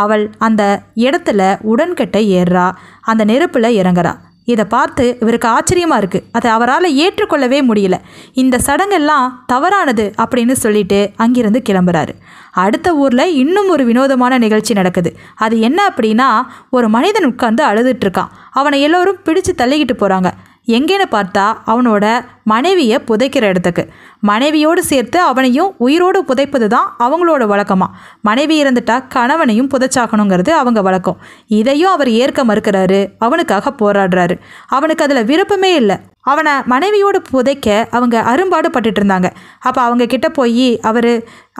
அவள் அந்த இடத்துல உடன்கட்டை ஏறுறா, அந்த நெருப்பில் இறங்குறா. இதை பார்த்து இவருக்கு ஆச்சரியமாக இருக்குது. அதை அவரால் ஏற்றுக்கொள்ளவே முடியல. இந்த சடங்கெல்லாம் தவறானது அப்படின்னு சொல்லிட்டு அங்கிருந்து கிளம்புறாரு. அடுத்த ஊரில் இன்னும் ஒரு வினோதமான நிகழ்ச்சி நடக்குது. அது என்ன அப்படின்னா, ஒரு மனிதன் உட்கார்ந்து அழுதுட்டுருக்கான். அவனை எல்லோரும் பிடிச்சு தள்ளிக்கிட்டு போகிறாங்க. எங்கேன்னு பார்த்தா அவனோட மனைவியை புதைக்கிற இடத்துக்கு. மனைவியோடு சேர்த்து அவனையும் உயிரோடு புதைப்பது தான் அவங்களோட வழக்கமாக. மனைவி இருந்துட்டா கணவனையும் புதைச்சாக்கணுங்கிறது அவங்க வழக்கம். இதையும் அவர் ஏற்க மறுக்கிறாரு. அவனுக்காக போராடுறாரு. அவனுக்கு அதில் விருப்பமே இல்லை. அவனை மனைவியோடு புதைக்க அவங்க அரும்பாடு பட்டுட்டு இருந்தாங்க. அப்போ அவங்க கிட்ட போய்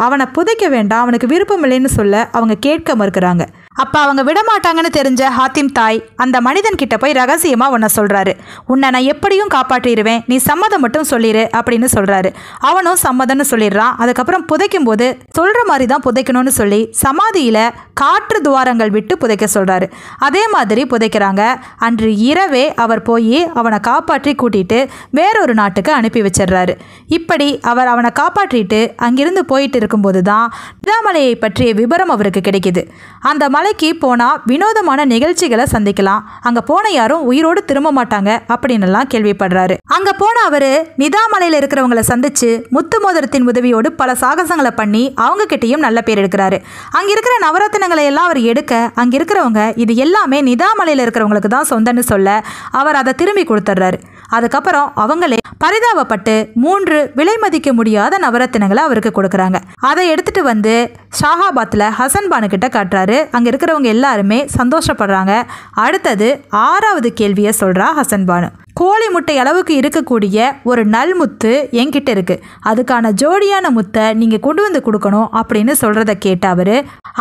அவனை புதைக்க வேண்டாம், அவனுக்கு விருப்பம் இல்லைன்னு சொல்ல அவங்க கேட்க மறுக்கிறாங்க. அப்போ அவங்க விடமாட்டாங்கன்னு தெரிஞ்ச ஹாத்திம் தாய் அந்த மனிதன் கிட்ட போய் ரகசியமாக உன்னை சொல்கிறாரு. உன்னை நான் எப்படியும் காப்பாற்றிடுவேன், நீ சம்மதம் மட்டும் சொல்லிடு அப்படின்னு சொல்கிறாரு. அவனும் சம்மதம்னு சொல்லிடுறான். அதுக்கப்புறம் புதைக்கும் போது சொல்கிற மாதிரி தான் புதைக்கணும்னு சொல்லி சமாதியில் காற்று துவாரங்கள் விட்டு புதைக்க சொல்கிறாரு. அதே மாதிரி புதைக்கிறாங்க. அன்று இரவே அவர் போய் அவனை காப்பாற்றி கூட்டிட்டு வேறொரு நாட்டுக்கு அனுப்பி வச்சிடுறாரு. இப்படி அவர் அவனை காப்பாற்றிட்டு அங்கிருந்து போயிட்டு இருக்கும்போது தான் நிதாமலையை பற்றிய விபரம் அவருக்கு கிடைக்குது. அந்த மலைக்கு போனால் வினோதமான நிகழ்ச்சிகளை சந்திக்கலாம், அங்கே போன யாரும் உயிரோடு திரும்ப மாட்டாங்க அப்படின்னுலாம் கேள்விப்படுறாரு. அங்கே போன அவர் நிதாமலையில் இருக்கிறவங்களை சந்திச்சு முத்து மோதிரத்தின் உதவியோடு பல சாகசங்களை பண்ணி அவங்க கிட்டேயும் நல்ல பேர் எடுக்கிறாரு. அங்கே இருக்கிற நவரத்தினங்களை எல்லாம் அவர் எடுக்க அங்கே இருக்கிறவங்க இது எல்லாமே நிதாமலையில் இருக்கிறவங்களுக்கு தான் சொந்தன்னு சொல்ல அவர் அதை திரும்பி கொடுத்துட்றாரு. அதுக்கப்புறம் அவங்களே பரிதாபப்பட்டு 3 விலை மதிக்க முடியாத நவரத்தினங்களை அவருக்கு கொடுக்குறாங்க. அதை எடுத்துட்டு வந்து ஷாஹாபாத்தில் ஹசன்பானு கிட்ட காட்டுறாரு. அங்கே இருக்கிறவங்க எல்லாருமே சந்தோஷப்படுறாங்க. அடுத்தது 6வது கேள்வியை சொல்கிறா ஹசன்பானு. கோழி முட்டை அளவுக்கு இருக்கக்கூடிய ஒரு நல் முத்து என்கிட்ட இருக்கு, அதுக்கான ஜோடியான முத்தை நீங்கள் கொண்டு வந்து கொடுக்கணும் அப்படின்னு சொல்கிறத கேட்ட அவர்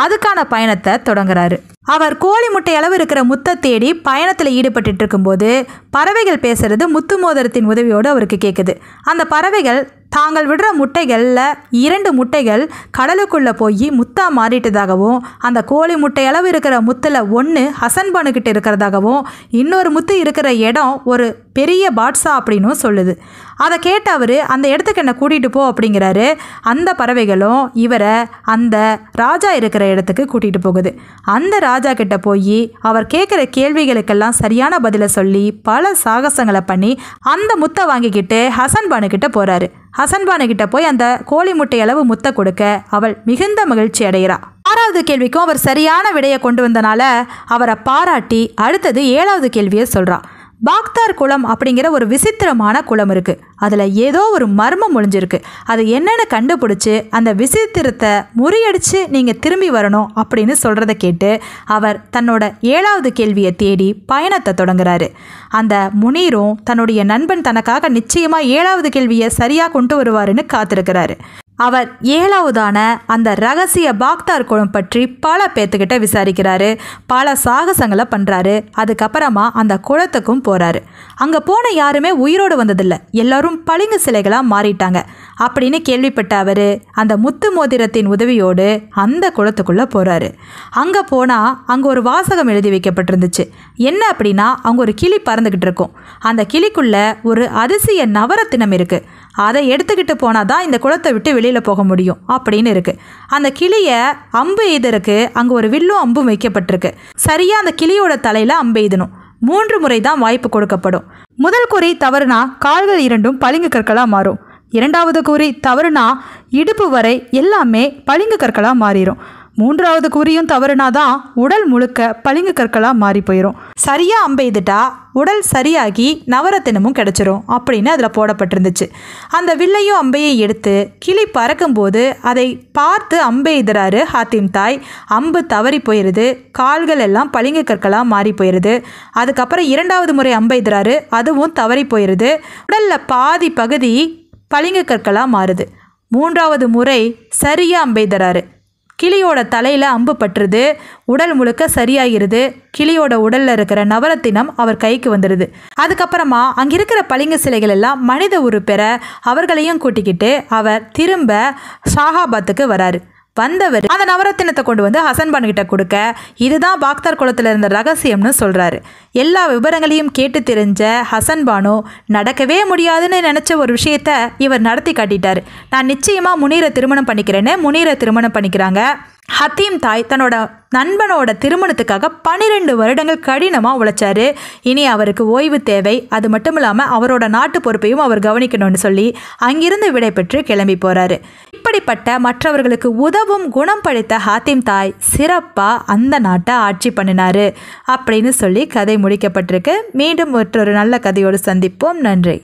அதுக்கான பயணத்தை தொடங்குறாரு. அவர் கோழி முட்டை அளவு இருக்கிற முத்தை தேடி பயணத்தில் ஈடுபட்டு இருக்கும்போது பறவைகள் பேசுறது முத்து மோதிரத்தின் உதவியோடு அவருக்கு கேட்குது. அந்த பறவைகள் தாங்கள் விடுற முட்டைகளில் 2 முட்டைகள் கடலுக்குள்ளே போய் முத்தா மாறிட்டதாகவும், அந்த கோழி முட்டை அளவு இருக்கிற முத்தில் 1 ஹசன் பானுக்கிட்ட இருக்கிறதாகவும், இன்னொரு முத்து இருக்கிற இடம் ஒரு பெரிய பாட்ஷா அப்படின்னும் சொல்லுது. அதை கேட்ட அவர் அந்த இடத்துக்கு என்னை கூட்டிகிட்டு போ அப்படிங்கிறாரு. அந்த பறவைகளும் இவரை அந்த ராஜா இருக்கிற இடத்துக்கு கூட்டிகிட்டு போகுது. அந்த ராஜா கிட்ட போய் அவர் கேட்குற கேள்விகளுக்கெல்லாம் சரியான பதிலை சொல்லி பல சாகசங்களை பண்ணி அந்த முத்தை வாங்கிக்கிட்டு ஹசன் பானுக்கிட்ட போகிறாரு. ஹசன் பானுக்கிட்ட போய் அந்த கோழி முட்டை அளவு முத்தை கொடுக்க அவள் மிகுந்த மகிழ்ச்சி அடைகிறா. 6வது கேள்விக்கும் அவர் சரியான விடையை கொண்டு வந்தனால அவரை பாராட்டி அடுத்தது 7வது கேள்வியை சொல்கிறா. பாக்தார் குளம் அப்படிங்கிற ஒரு விசித்திரமான குளம் இருக்குது. அதில் ஏதோ ஒரு மர்மம் ஒளிஞ்சிருக்கு. அது என்னென்னு கண்டுபிடிச்சி அந்த விசித்திரத்தை முறியடித்து நீங்கள் திரும்பி வரணும் அப்படின்னு சொல்கிறத கேட்டு அவர் தன்னோட 7வது கேள்வியை தேடி பயணத்தை தொடங்குறாரு. அந்த முனீரும் தன்னுடைய நண்பன் தனக்காக நிச்சயமாக 7வது கேள்வியை சரியாக கொண்டு வருவாருன்னு காத்திருக்கிறாரு. அவர் 7வதான அந்த ரகசிய பாக்தார் குளம் பற்றி பல பேர்த்துக்கிட்ட விசாரிக்கிறாரு. பல சாகசங்களை பண்ணுறாரு. அதுக்கப்புறமா அந்த குளத்துக்கும் போகிறாரு. அங்கே போன யாருமே உயிரோடு வந்ததில்லை. எல்லாரும் பளிங்கு சிலைகளாக மாறிட்டாங்க அப்படின்னு கேள்விப்பட்ட அவர் அந்த முத்து மோதிரத்தின் உதவியோடு அந்த குளத்துக்குள்ளே போகிறாரு. அங்கே போனால் அங்கே ஒரு வாசகம் எழுதி வைக்கப்பட்டிருந்துச்சு. என்ன அப்படின்னா, அங்கே ஒரு கிளி பறந்துக்கிட்டு இருக்கும். அந்த கிளிக்குள்ளே ஒரு அதிசய நவரத்தினம் இருக்குது. அதை எடுத்துக்கிட்டு போனால் தான் இந்த குளத்தை விட்டு வெளியில் போக முடியும் அப்படின்னு இருக்குது. அந்த கிளியை அம்பு எய்தருக்கு அங்கே ஒரு வில்லும் அம்பும் வைக்கப்பட்டிருக்கு. சரியாக அந்த கிளியோட தலையில் அம்பு எய்தணும். 3 முறை தான் வாய்ப்பு கொடுக்கப்படும். முதல் குறி தவறுனா கால்கள் 2ம் பளிங்கு கற்களாக மாறும். 2வது குறி தவறுனா இடுப்பு வரை எல்லாமே பளிங்கு கற்களாக மாறிடும். 3வது குறியும் தவறுனாதான் உடல் முழுக்க பளிங்கு கற்களாக மாறி போயிடும். சரியாக அம்பெய்துட்டா உடல் சரியாகி நவரத்தினமும் கிடச்சிரும் அப்படின்னு அதில் போடப்பட்டிருந்துச்சு. அந்த வில்லையும் அம்பையும் எடுத்து கிளி பறக்கும்போது அதை பார்த்து அம்பெய்துறாரு ஹாத்திம் தாய். அம்பு தவறி போயிடுது. கால்கள் எல்லாம் பளிங்கு கற்களாக மாறி போயிடுது. அதுக்கப்புறம் 2வது முறை அம்பெய்துறாரு. அதுவும் தவறி போயிடுது. உடலில் பாதி பகுதி பளிங்கு கற்களாக மாறுது. 3வது முறை சரியாக அம்பெய்துறாரு. கிளியோட தலையில் அம்பு பட்டுருது. உடல் முழுக்க சரியாகிருது. கிளியோட உடலில் இருக்கிற நவரத்தினம் அவர் கைக்கு வந்துடுது. அதுக்கப்புறமா அங்கே இருக்கிற பளிங்கு சிலைகள் எல்லாம் மனித உருப்பெற அவர்களையும் கூட்டிக்கிட்டு அவர் திரும்ப ஷாஹாபாத்துக்கு வராரு. வந்தவர் அந்த நவரத்தினத்தை கொண்டு வந்து ஹசன் பானு கிட்ட கொடுக்க, இதுதான் பாக்தார் குளத்தில் இருந்த ரகசியம்னு சொல்கிறாரு. எல்லா விவரங்களையும் கேட்டு தெரிஞ்ச ஹசன் பானு நடக்கவே முடியாதுன்னு நினச்ச ஒரு விஷயத்த இவர் நடத்தி காட்டிட்டார். நான் நிச்சயமாக முனீரை திருமணம் பண்ணிக்கிறேன்னு முனீரை திருமணம் பண்ணிக்கிறாங்க. ஹத்தீம் தாய் தன்னோட நண்பனோட திருமணத்துக்காக 12 வருடங்கள் கடினமாக உழைச்சாரு. இனி அவருக்கு ஓய்வு தேவை. அது மட்டும் இல்லாமல் அவரோட நாட்டு பொறுப்பையும் அவர் கவனிக்கணும்னு சொல்லி அங்கிருந்து விடை பெற்று கிளம்பி போகிறாரு. இப்படிப்பட்ட மற்றவர்களுக்கு உதவும் குணம் படைத்த ஹாத்திம் தாய் சிறப்பாக அந்த நாட்டை ஆட்சி பண்ணினார் அப்படின்னு சொல்லி கதை முடிக்கப்பட்டிருக்கு. மீண்டும் மற்றொரு நல்ல கதையோடு சந்திப்போம். நன்றி.